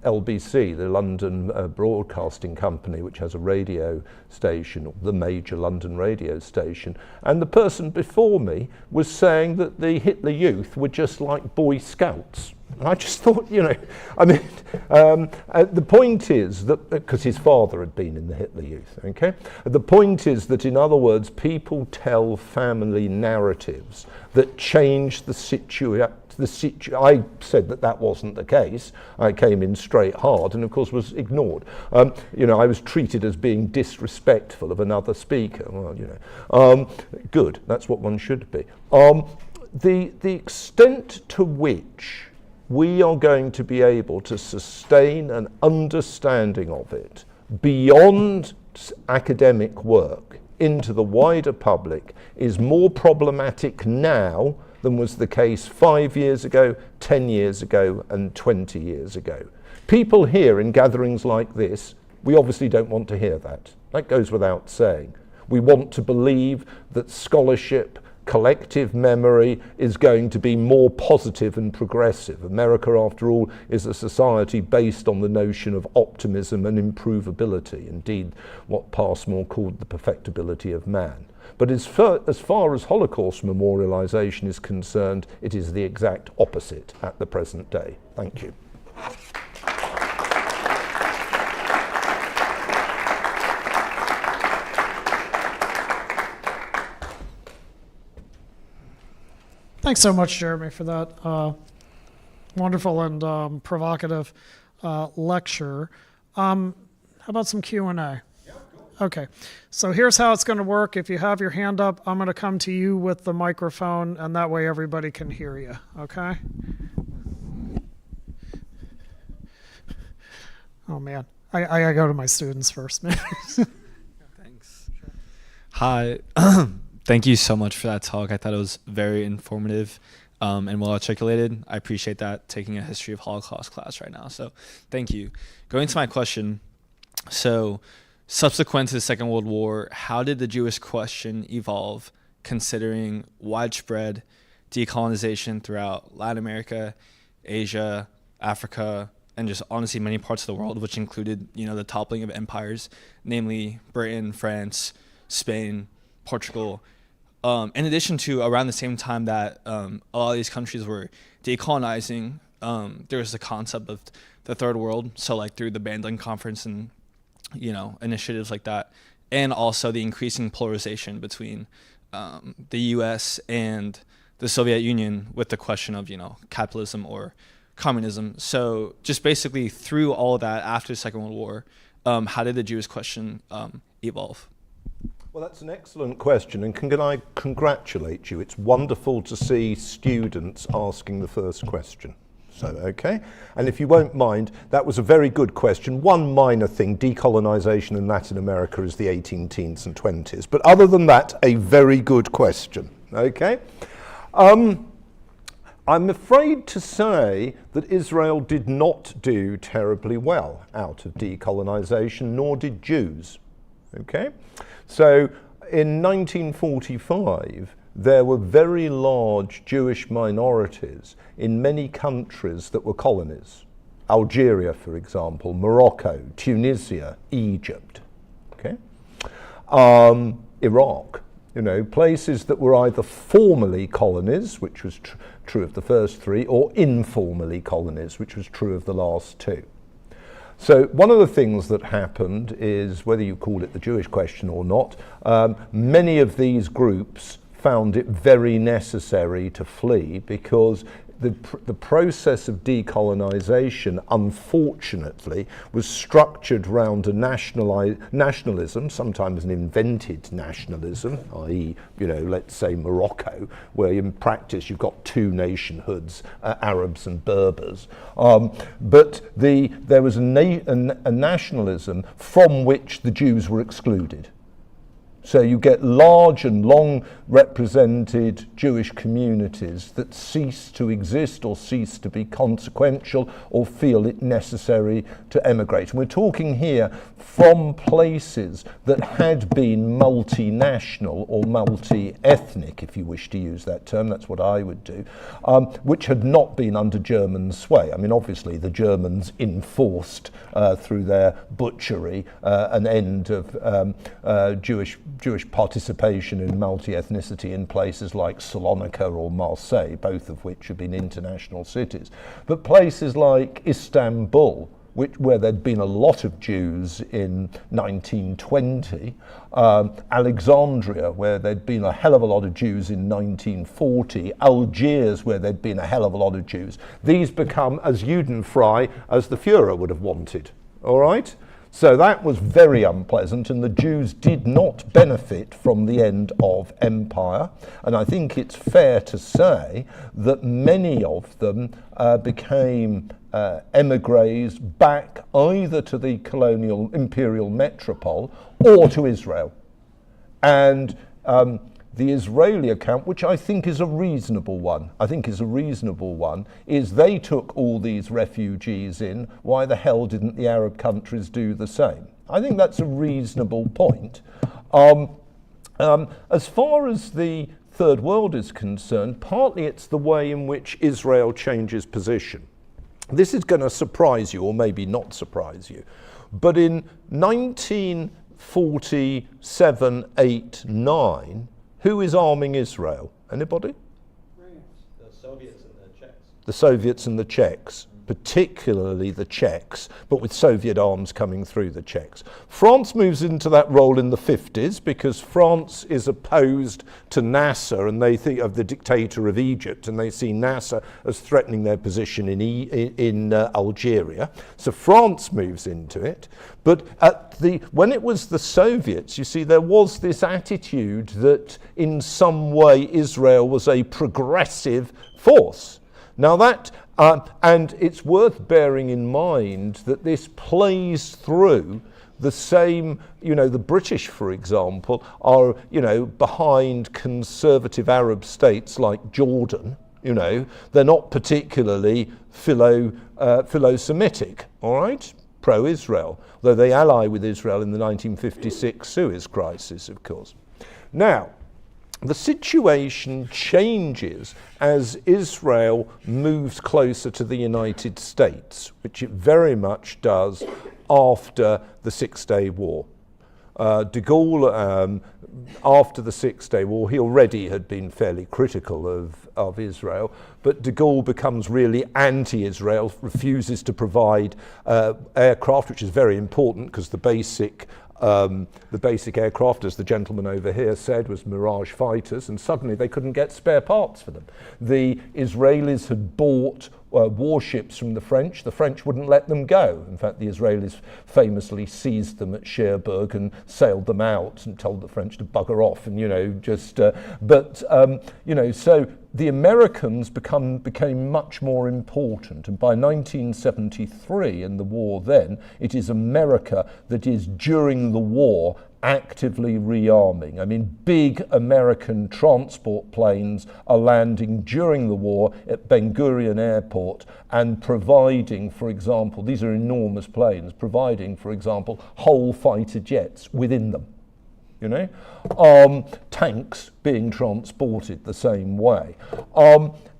LBC, the London Broadcasting Company, which has a radio station, the major London radio station, and the person before me was saying that the Hitler Youth were just like Boy Scouts. And I just thought, you know, I mean, the point is that, because his father had been in the Hitler Youth, okay? The point is that, in other words, people tell family narratives that change the situation. I said that wasn't the case. I came in straight hard and, of course, was ignored. You know, I was treated as being disrespectful of another speaker. Well, you know, good, that's what one should be. The extent to which we are going to be able to sustain an understanding of it beyond academic work into the wider public is more problematic now than was the case 5 years ago, 10 years ago, and 20 years ago. People here in gatherings like this, we obviously don't want to hear that. That goes without saying. We want to believe that scholarship, collective memory is going to be more positive and progressive. America, after all, is a society based on the notion of optimism and improvability, indeed what Passmore called the perfectibility of man. But as far as Holocaust memorialisation is concerned, it is the exact opposite at the present day. Thank you. Thanks so much, Jeremy, for that wonderful and provocative lecture. How about some Q&A? Okay, so here's how it's going to work. If you have your hand up, I'm going to come to you with the microphone, and that way everybody can hear you, okay? Oh, man. I got to go to my students first, man. Thanks. Hi. Thank you so much for that talk. I thought it was very informative and well articulated. I appreciate that, taking a history of Holocaust class right now. So thank you. Going to my question. So subsequent to the Second World War, how did the Jewish question evolve considering widespread decolonization throughout Latin America, Asia, Africa, and just honestly many parts of the world, which included, the toppling of empires, namely Britain, France, Spain, Portugal. In addition to around the same time that a lot of these countries were decolonizing, there was the concept of the third world. So like through the Bandung Conference and, initiatives like that. And also the increasing polarization between the US and the Soviet Union with the question of, capitalism or communism. So just basically through all of that after the Second World War, how did the Jewish question evolve? Well, that's an excellent question, and can I congratulate you? It's wonderful to see students asking the first question. So, okay, and if you won't mind, that was a very good question. One minor thing, decolonization in Latin America is the 18 teens and 20s, but other than that, a very good question, okay? I'm afraid to say that Israel did not do terribly well out of decolonization, nor did Jews, okay? So in 1945, there were very large Jewish minorities in many countries that were colonies. Algeria, for example, Morocco, Tunisia, Egypt, okay? Iraq, places that were either formally colonies, which was true of the first three, or informally colonies, which was true of the last two. So one of the things that happened is, whether you call it the Jewish question or not, many of these groups found it very necessary to flee because the process of decolonization, unfortunately, was structured around a nationalism, sometimes an invented nationalism, i.e., let's say Morocco, where in practice you've got two nationhoods, Arabs and Berbers. But there was a nationalism from which the Jews were excluded. So you get large and long represented Jewish communities that cease to exist or cease to be consequential or feel it necessary to emigrate. And we're talking here from places that had been multinational or multi-ethnic, if you wish to use that term, that's what I would do, which had not been under German sway. I mean, obviously the Germans enforced through their butchery an end of Jewish participation in multi-ethnicity in places like Salonika or Marseille, both of which have been international cities. But places like Istanbul, where there'd been a lot of Jews in 1920, Alexandria, where there'd been a hell of a lot of Jews in 1940, Algiers, where there'd been a hell of a lot of Jews, these become as Judenfrei as the Führer would have wanted, all right? So that was very unpleasant, and the Jews did not benefit from the end of empire. And I think it's fair to say that many of them became emigres back either to the colonial imperial metropole or to Israel. And the Israeli account, which I think is a reasonable one, is they took all these refugees in. Why the hell didn't the Arab countries do the same? I think that's a reasonable point. As far as the Third World is concerned, partly it's the way in which Israel changes position. This is going to surprise you, or maybe not surprise you, but in 1947, 8, 9, who is arming Israel? Anybody? The Soviets and the Czechs. The Soviets and the Czechs, particularly the Czechs, but with Soviet arms coming through the Czechs. France moves into that role in the 50s because France is opposed to Nasser, and they think of the dictator of Egypt, and they see Nasser as threatening their position in Algeria. So France moves into it. But when it was the Soviets, you see, there was this attitude that in some way Israel was a progressive force. Now that, and it's worth bearing in mind that this plays through the same, the British, for example, are, behind conservative Arab states like Jordan. They're not particularly philo-Semitic, all right? Pro-Israel, though they ally with Israel in the 1956 Suez crisis, of course. Now, the situation changes as Israel moves closer to the United States, which it very much does after the Six-Day War. De Gaulle, after the Six-Day War, he already had been fairly critical of Israel, but de Gaulle becomes really anti-Israel, refuses to provide aircraft, which is very important because the basic aircraft, as the gentleman over here said, was Mirage fighters, and suddenly they couldn't get spare parts for them. The Israelis had bought warships from the French. The French wouldn't let them go. In fact, the Israelis famously seized them at Cherbourg and sailed them out and told the French to bugger off. And so the Americans became much more important. And by 1973, in the war then, it is America that is, during the war, actively rearming. I mean, big American transport planes are landing during the war at Ben Gurion Airport and providing, for example, these are enormous planes, providing, for example, whole fighter jets within them. Tanks being transported the same way.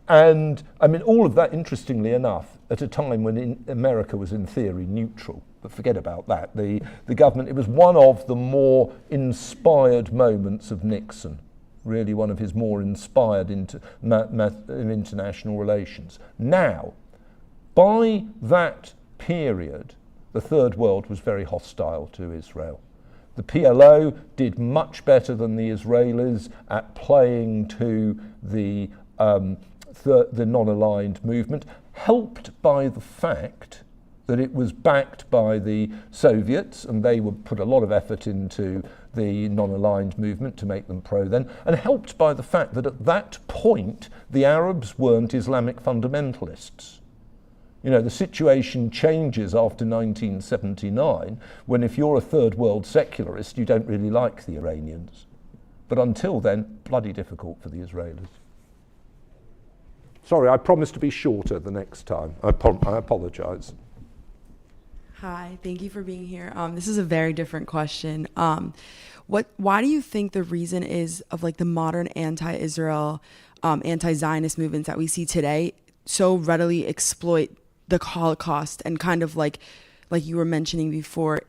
And I mean, all of that, interestingly enough, at a time when America was in theory neutral. But forget about that. The government, it was one of the more inspired moments of Nixon, really one of his more inspired international relations. Now, by that period, the Third World was very hostile to Israel. The PLO did much better than the Israelis at playing to the non-aligned movement, helped by the fact that it was backed by the Soviets, and they would put a lot of effort into the non-aligned movement to make them pro then, and helped by the fact that at that point the Arabs weren't Islamic fundamentalists. The situation changes after 1979, when if you're a third world secularist, you don't really like the Iranians. But until then, bloody difficult for the Israelis. Sorry, I promised to be shorter the next time. I apologize. Hi, thank you for being here. This is a very different question. Why do you think the reason is of the modern anti-Israel, anti-Zionist movements that we see today so readily exploit the Holocaust and kind of like you were mentioning before,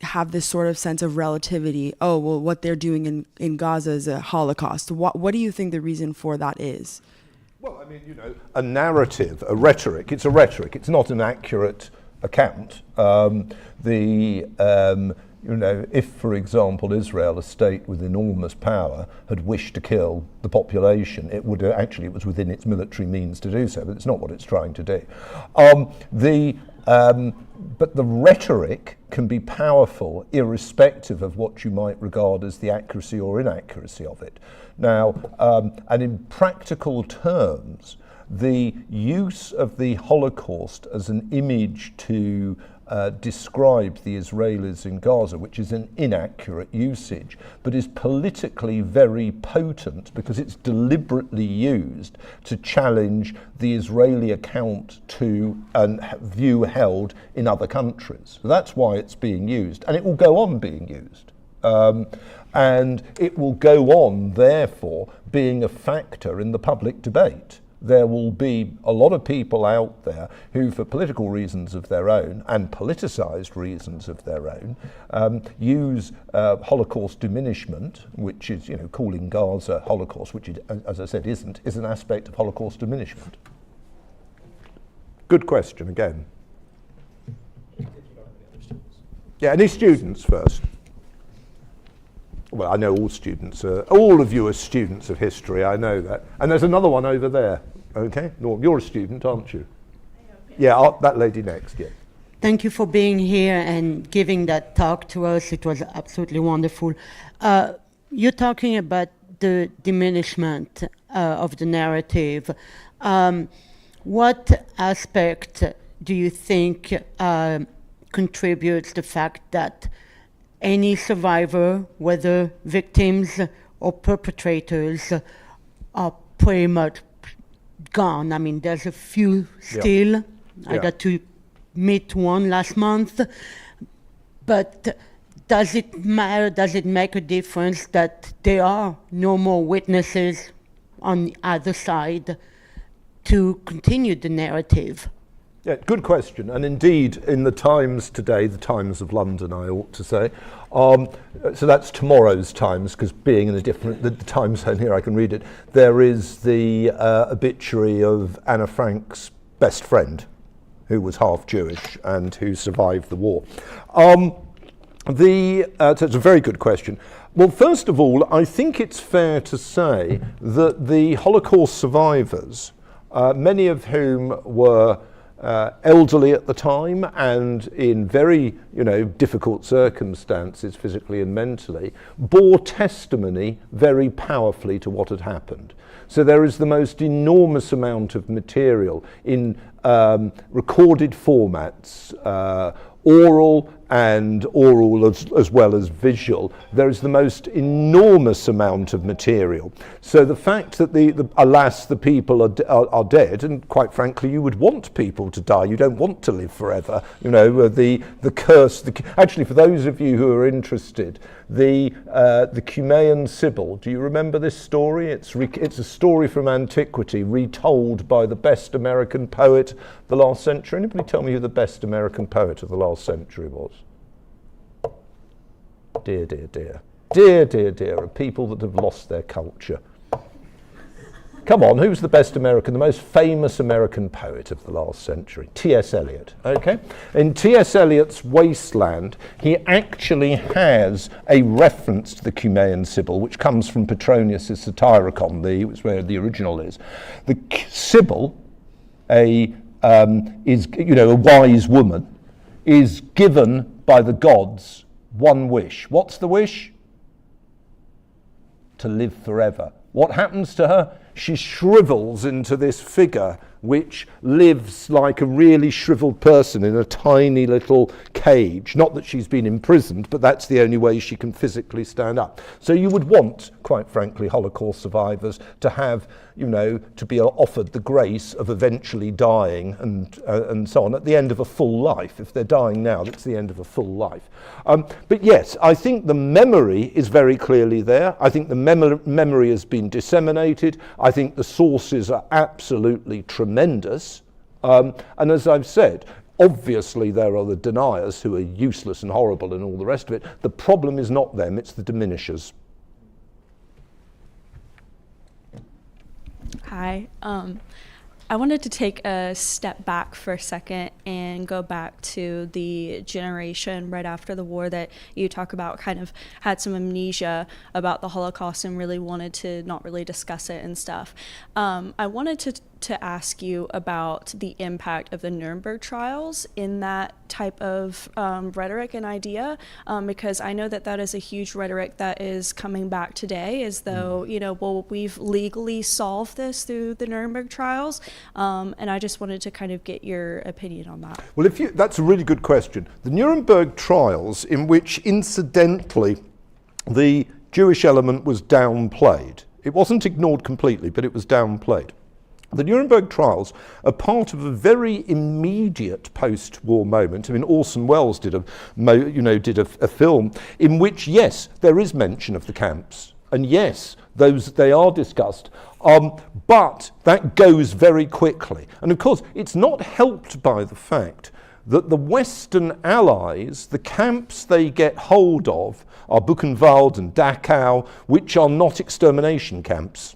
have this sort of sense of relativity? Oh, well, what they're doing in Gaza is a Holocaust. What do you think the reason for that is? Well, I mean, a narrative, a rhetoric. It's a rhetoric. It's not an accurate account. If, for example, Israel, a state with enormous power, had wished to kill the population, it was within its military means to do so, but it's not what it's trying to do. But the rhetoric can be powerful irrespective of what you might regard as the accuracy or inaccuracy of it. Now, and in practical terms, the use of the Holocaust as an image to describe the Israelis in Gaza, which is an inaccurate usage, but is politically very potent because it's deliberately used to challenge the Israeli account to a view held in other countries. So that's why it's being used, and it will go on being used. And it will go on, therefore, being a factor in the public debate. there will be a lot of people out there who, for political reasons of their own and politicized reasons of their own, use Holocaust diminishment, which is, calling Gaza Holocaust, which it, as I said, isn't, is an aspect of Holocaust diminishment. Good question again. Yeah, any students first? Well, I know all students, all of you are students of history, I know that. And there's another one over there, okay? Norm, you're a student, aren't you? Yeah, that lady next, yeah. Thank you for being here and giving that talk to us. It was absolutely wonderful. You're talking about the diminishment of the narrative. What aspect do you think contributes the fact that any survivor, whether victims or perpetrators, are pretty much gone? I mean, there's a few still. Yeah. I got to meet one last month. But does it matter? Does it make a difference that there are no more witnesses on the other side to continue the narrative? Yeah, good question. And indeed, in the Times today, the Times of London, I ought to say, so that's tomorrow's Times, because being in the time zone here, I can read it. There is the obituary of Anna Frank's best friend, who was half Jewish and who survived the war. So it's a very good question. Well, first of all, I think it's fair to say that the Holocaust survivors, many of whom were elderly at the time and in very, difficult circumstances, physically and mentally, bore testimony very powerfully to what had happened. So there is the most enormous amount of material in recorded formats, oral as well as visual. There is the most enormous amount of material. So the fact that alas, the people are dead, and quite frankly, you would want people to die. You don't want to live forever. The curse. Actually, for those of you who are interested, the Cumaean Sibyl. Do you remember this story? It's a story from antiquity, retold by the best American poet of the last century. Anybody tell me who the best American poet of the last century was? Dear, dear, dear. Dear, dear, dear, are people that have lost their culture. Come on, who's the best American, the most famous American poet of the last century? T.S. Eliot, okay? In T.S. Eliot's Wasteland, he actually has a reference to the Cumaean Sibyl, which comes from Petronius' Satyricon, which is where the original is. The Sibyl, is, a wise woman, is given by the gods one wish. What's the wish? To live forever. What happens to her? She shrivels into this figure which lives like a really shriveled person in a tiny little cage. Not that she's been imprisoned, but that's the only way she can physically stand up. So you would want, quite frankly, Holocaust survivors to have, to be offered the grace of eventually dying and so on at the end of a full life. If they're dying now, that's the end of a full life. But yes, I think the memory is very clearly there. I think the memory has been disseminated. I think the sources are absolutely tremendous. And as I've said, obviously there are the deniers who are useless and horrible and all the rest of it. The problem is not them, it's the diminishers. Hi. I wanted to take a step back for a second and go back to the generation right after the war that you talk about kind of had some amnesia about the Holocaust and really wanted to not really discuss it and stuff. I wanted to ask you about the impact of the Nuremberg trials in that type of rhetoric and idea, because I know that is a huge rhetoric that is coming back today, as though, well, we've legally solved this through the Nuremberg trials, and I just wanted to kind of get your opinion on that. Well, that's a really good question. The Nuremberg trials, in which incidentally the Jewish element was downplayed. It wasn't ignored completely, but it was downplayed. The Nuremberg trials are part of a very immediate post-war moment. I mean, Orson Welles did a film in which, yes, there is mention of the camps. And yes, they are discussed, but that goes very quickly. And of course, it's not helped by the fact that the Western allies, the camps they get hold of are Buchenwald and Dachau, which are not extermination camps.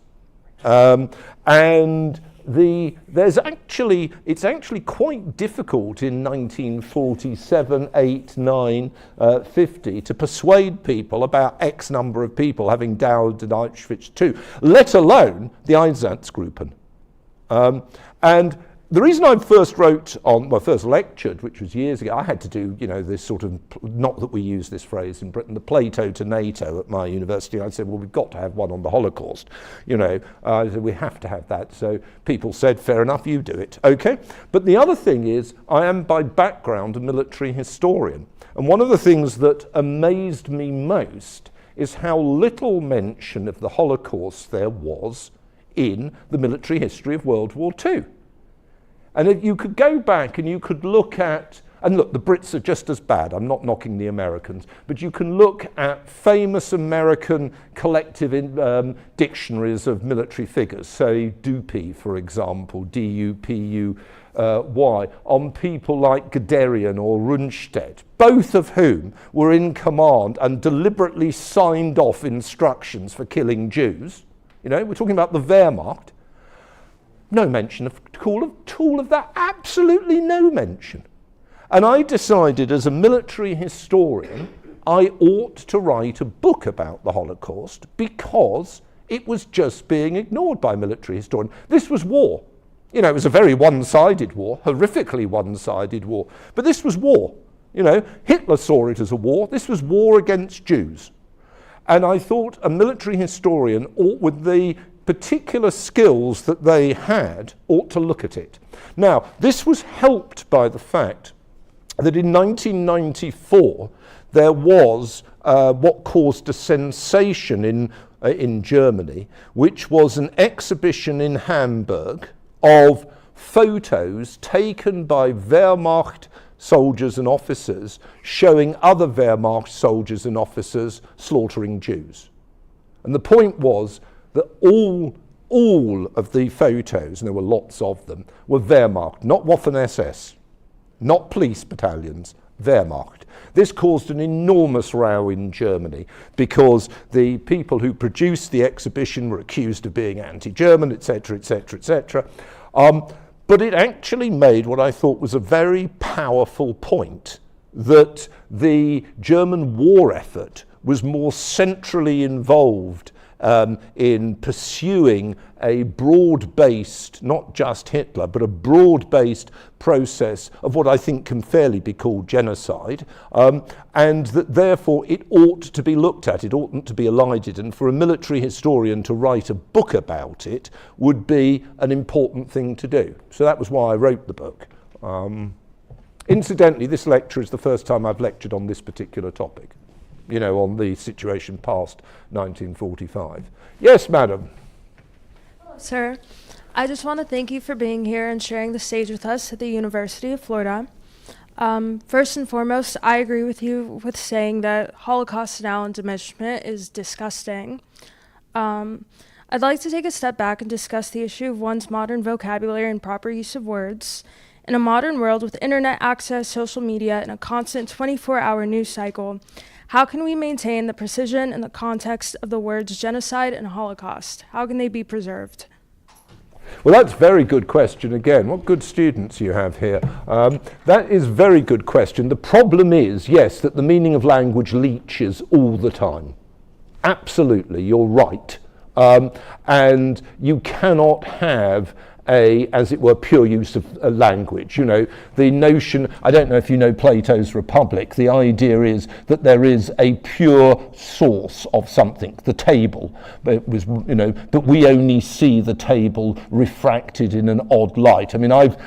And it's actually quite difficult in 1947, 8, 9, 50 to persuade people about X number of people having died in Auschwitz II, let alone the Einsatzgruppen. And the reason I first lectured, which was years ago, I had to do, this sort of, not that we use this phrase in Britain, the Plato to NATO at my university. I said, well, we've got to have one on the Holocaust. I said, we have to have that. So people said, fair enough, you do it. Okay. But the other thing is, I am by background a military historian. And one of the things that amazed me most is how little mention of the Holocaust there was in the military history of World War II. And if you could go back and you could look at, and look, the Brits are just as bad, I'm not knocking the Americans, but you can look at famous American collective dictionaries of military figures, say Dupy, for example, D-U-P-U-Y, on people like Guderian or Rundstedt, both of whom were in command and deliberately signed off instructions for killing Jews. We're talking about the Wehrmacht. No mention of tool of that, absolutely no mention. And I decided as a military historian, I ought to write a book about the Holocaust because it was just being ignored by military historians. This was war. It was a very one-sided war, horrifically one-sided war, but this was war. Hitler saw it as a war. This was war against Jews. And I thought a military historian ought, with the particular skills that they had, ought to look at it. Now, this was helped by the fact that in 1994 there was what caused a sensation in Germany, which was an exhibition in Hamburg of photos taken by Wehrmacht soldiers and officers showing other Wehrmacht soldiers and officers slaughtering Jews. And the point was that all of the photos, and there were lots of them, were Wehrmacht, not Waffen-SS, not police battalions, Wehrmacht. This caused an enormous row in Germany because the people who produced the exhibition were accused of being anti-German, etc., etc., etc. But it actually made what I thought was a very powerful point, that the German war effort was more centrally involved in pursuing a broad-based, not just Hitler, but a broad-based process of what I think can fairly be called genocide, and that therefore it ought to be looked at, it oughtn't to be elided, and for a military historian to write a book about it would be an important thing to do. So that was why I wrote the book. Incidentally, this lecture is the first time I've lectured on this particular topic. On the situation past 1945. Yes, madam. Hello, sir. I just want to thank you for being here and sharing the stage with us at the University of Florida. First and foremost, I agree with you with saying that Holocaust denial and diminishment is disgusting. I'd like to take a step back and discuss the issue of one's modern vocabulary and proper use of words. In a modern world with internet access, social media, and a constant 24-hour news cycle, how can we maintain the precision and the context of the words genocide and Holocaust? How can they be preserved? Well, that's a very good question again. What good students you have here. That is a very good question. The problem is, yes, that the meaning of language leaches all the time. Absolutely, you're right. And you cannot have as it were, pure use of language. The notion, I don't know if you know Plato's Republic, the idea is that there is a pure source of something, the table. But we only see the table refracted in an odd light. I mean, I've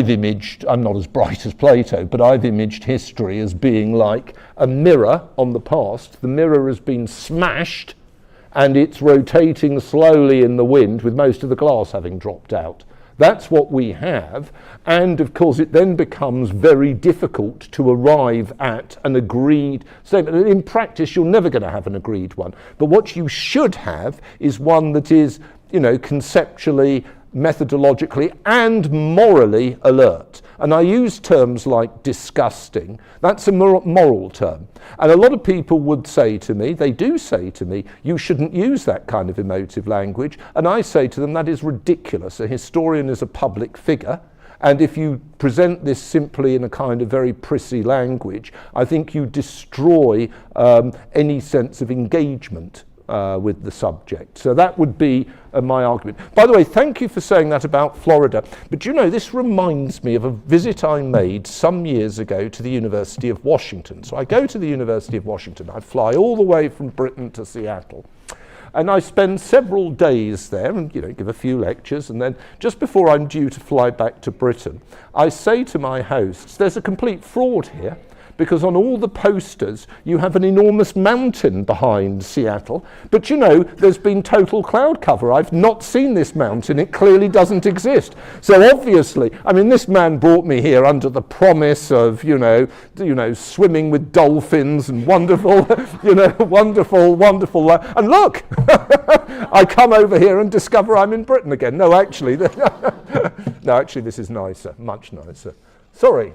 imaged, I'm not as bright as Plato, but I've imaged history as being like a mirror on the past. The mirror has been smashed, and it's rotating slowly in the wind with most of the glass having dropped out. That's what we have, and of course it then becomes very difficult to arrive at an agreed statement. In practice, you're never going to have an agreed one, but what you should have is one that is, conceptually, methodologically and morally alert. And I use terms like disgusting. That's a moral term. And a lot of people would say to me, they do say to me, you shouldn't use that kind of emotive language. And I say to them, that is ridiculous. A historian is a public figure. And if you present this simply in a kind of very prissy language, I think you destroy any sense of engagement with the subject. So that would be my argument. By the way, thank you for saying that about Florida. But this reminds me of a visit I made some years ago to the University of Washington. So I go to the University of Washington. I fly all the way from Britain to Seattle. And I spend several days there and give a few lectures, and then just before I'm due to fly back to Britain, I say to my hosts, there's a complete fraud here, because on all the posters you have an enormous mountain behind Seattle, but there's been total cloud cover. I've not seen this mountain. It clearly doesn't exist. So obviously, this man brought me here under the promise of swimming with dolphins and wonderful wonderful and look, I come over here and discover I'm in Britain again. No, actually this is nicer, much nicer. Sorry,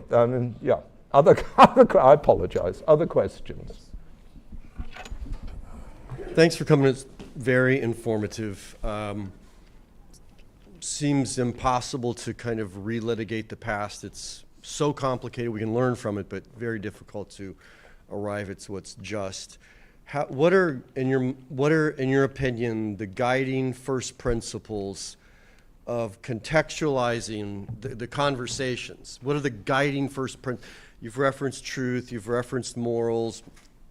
yeah. I apologize. Other questions? Thanks for coming. It's very informative. Seems impossible to kind of relitigate the past. It's so complicated. We can learn from it, but very difficult to arrive at what's just. What are, in your opinion, the guiding first principles of contextualizing the conversations? What are the guiding first principles? You've referenced truth, you've referenced morals.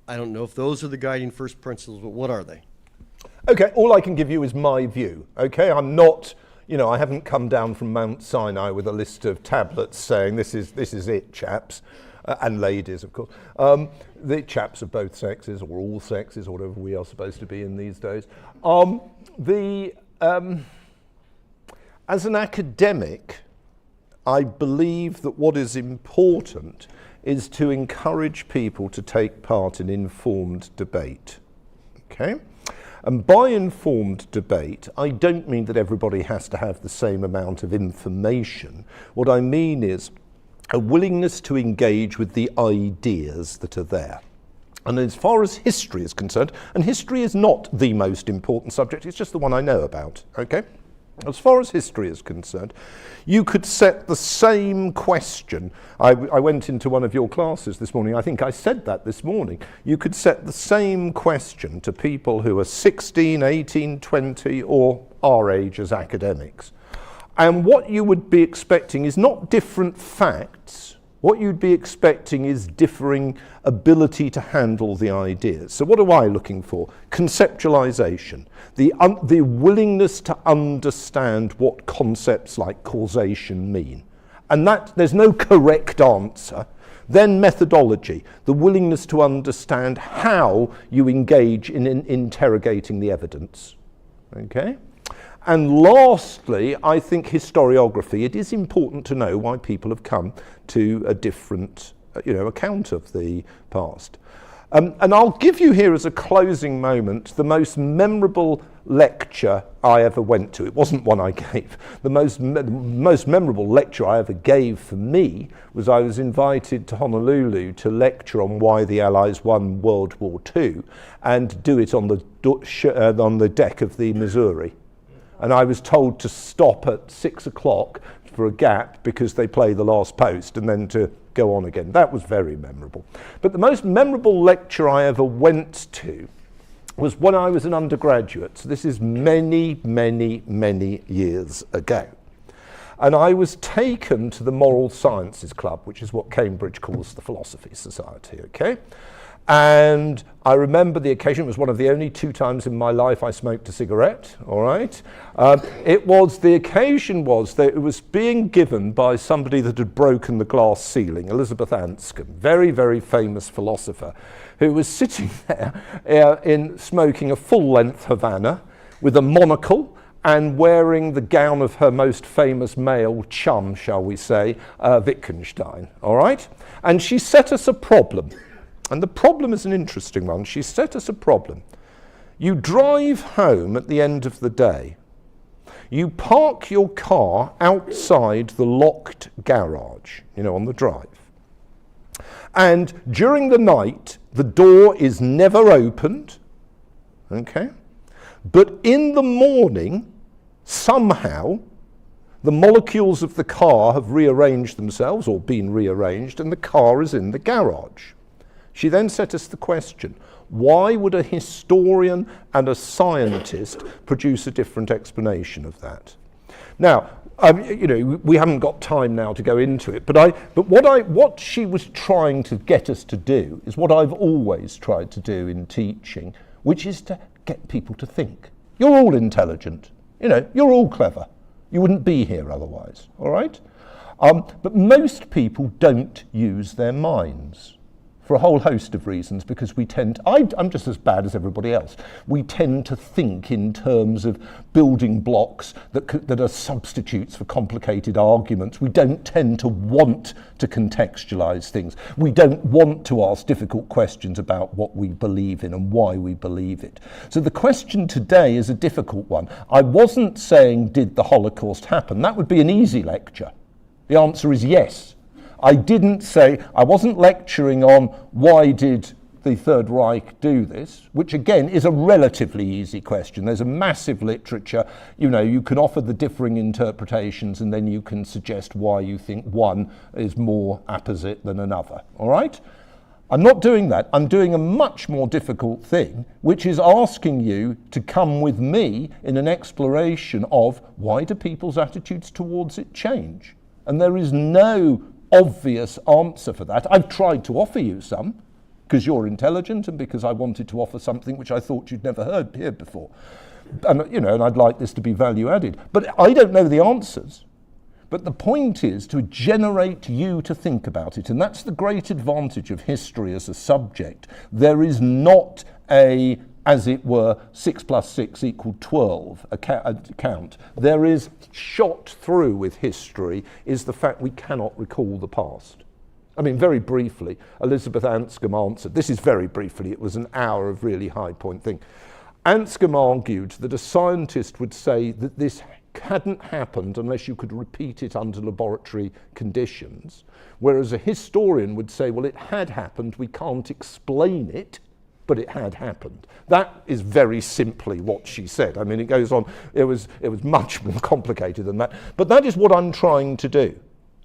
I don't know if those are the guiding first principles, but what are they? Okay, all I can give you is my view. Okay, I'm not, I haven't come down from Mount Sinai with a list of tablets saying this is it, chaps, and ladies, of course. The chaps of both sexes, or all sexes, or whatever we are supposed to be in these days. As an academic, I believe that what is important is to encourage people to take part in informed debate. Okay? And by informed debate, I don't mean that everybody has to have the same amount of information. What I mean is a willingness to engage with the ideas that are there. And as far as history is concerned, and history is not the most important subject, it's just the one I know about, okay? As far as history is concerned, you could set the same question. I went into one of your classes this morning. I think I said that this morning. You could set the same question to people who are 16, 18, 20, or our age as academics. And what you would be expecting is not different facts. What you'd be expecting is differing ability to handle the ideas. So what am I looking for? Conceptualization, the willingness to understand what concepts like causation mean. And that there's no correct answer. Then methodology, the willingness to understand how you engage in interrogating the evidence. Okay? And lastly, I think historiography. It is important to know why people have come to a different, account of the past. And I'll give you here as a closing moment the most memorable lecture I ever went to. It wasn't one I gave. The most memorable lecture I ever gave for me was I was invited to Honolulu to lecture on why the Allies won World War II and do it on the deck of the Missouri. And I was told to stop at 6 o'clock for a gap because they play the last post and then to go on again. That was very memorable. But the most memorable lecture I ever went to was when I was an undergraduate. So this is many, many, many years ago. And I was taken to the Moral Sciences Club, which is what Cambridge calls the Philosophy Society, okay? And I remember the occasion. It was one of the only 2 times in my life I smoked a cigarette, all right? The occasion was that it was being given by somebody that had broken the glass ceiling, Elizabeth Anscombe, very, very famous philosopher, who was sitting there in smoking a full-length Havana with a monocle and wearing the gown of her most famous male chum, shall we say, Wittgenstein, all right? And she set us a problem. And the problem is an interesting one. She set us a problem. You drive home at the end of the day. You park your car outside the locked garage, you know, on the drive. And during the night, the door is never opened, okay? But in the morning, somehow, the molecules of the car have rearranged themselves or been rearranged, and the car is in the garage. She then set us the question, why would a historian and a scientist produce a different explanation of that? Now, you know, we haven't got time now to go into it, but what she was trying to get us to do is what I've always tried to do in teaching, which is to get people to think. You're all intelligent, you know, you're all clever. You wouldn't be here otherwise, all right? But most people don't use their minds for a whole host of reasons, because we tend, I'm just as bad as everybody else. We tend to think in terms of building blocks that are substitutes for complicated arguments. We don't tend to want to contextualize things. We don't want to ask difficult questions about what we believe in and why we believe it. So the question today is a difficult one. I wasn't saying, did the Holocaust happen? That would be an easy lecture. The answer is yes. I didn't say, I wasn't lecturing on why did the Third Reich do this, which again is a relatively easy question. There's a massive literature, you know, you can offer the differing interpretations and then you can suggest why you think one is more apposite than another, all right? I'm not doing that. I'm doing a much more difficult thing, which is asking you to come with me in an exploration of why do people's attitudes towards it change? And there is no obvious answer for that. I've tried to offer you some, because you're intelligent and because I wanted to offer something which I thought you'd never heard before. And, you know, and I'd like this to be value added. But I don't know the answers. But the point is to generate you to think about it. And that's the great advantage of history as a subject. There is not a, as it were, 6 + 6 = 12 account. There is, shot through with history, is the fact we cannot recall the past. I mean, very briefly, Elizabeth Anscombe answered, this is very briefly, it was an hour of really high point thing. Anscombe argued that a scientist would say that this hadn't happened unless you could repeat it under laboratory conditions, whereas a historian would say, well, it had happened, we can't explain it, but it had happened. That is very simply what she said. I mean, it goes on, it was much more complicated than that, but that is what I'm trying to do.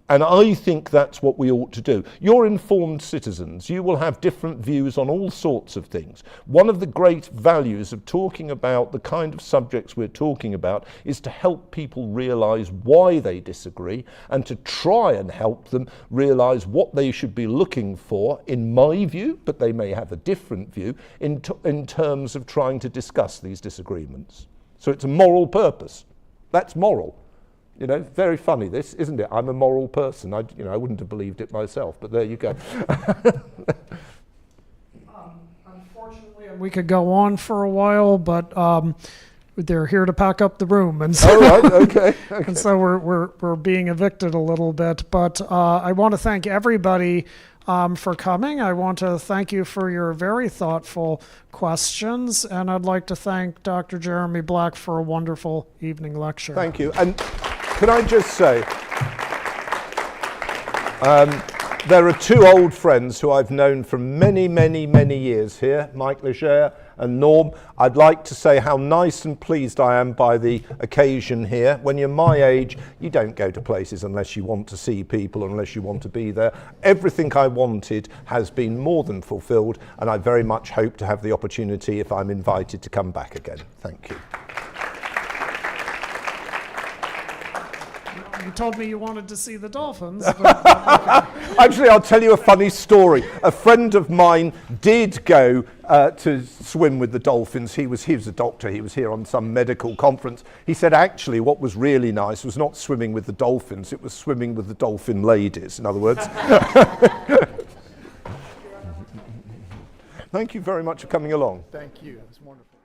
And I think that's what we ought to do. You're informed citizens. You will have different views on all sorts of things. One of the great values of talking about the kind of subjects we're talking about is to help people realize why they disagree and to try and help them realize what they should be looking for, in my view, but they may have a different view, in terms of trying to discuss these disagreements. So it's a moral purpose. That's moral. You know, very funny this, isn't it? I'm a moral person. I wouldn't have believed it myself, but there you go. Unfortunately, we could go on for a while, but they're here to pack up the room, and so, oh, right, okay. and so we're being evicted a little bit. But I want to thank everybody for coming. I want to thank you for your very thoughtful questions, and I'd like to thank Dr. Jeremy Black for a wonderful evening lecture. Thank you. And can I just say, there are two old friends who I've known for many, many, many years here, Mike Leger and Norm. I'd like to say how nice and pleased I am by the occasion here. When you're my age, you don't go to places unless you want to see people, unless you want to be there. Everything I wanted has been more than fulfilled, and I very much hope to have the opportunity, if I'm invited, to come back again. Thank you. You told me you wanted to see the dolphins. But, okay. Actually, I'll tell you a funny story. A friend of mine did go to swim with the dolphins. He was a doctor. He was here on some medical conference. He said, actually, what was really nice was not swimming with the dolphins. It was swimming with the dolphin ladies, in other words. Thank you very much for coming along. Thank you. It was wonderful.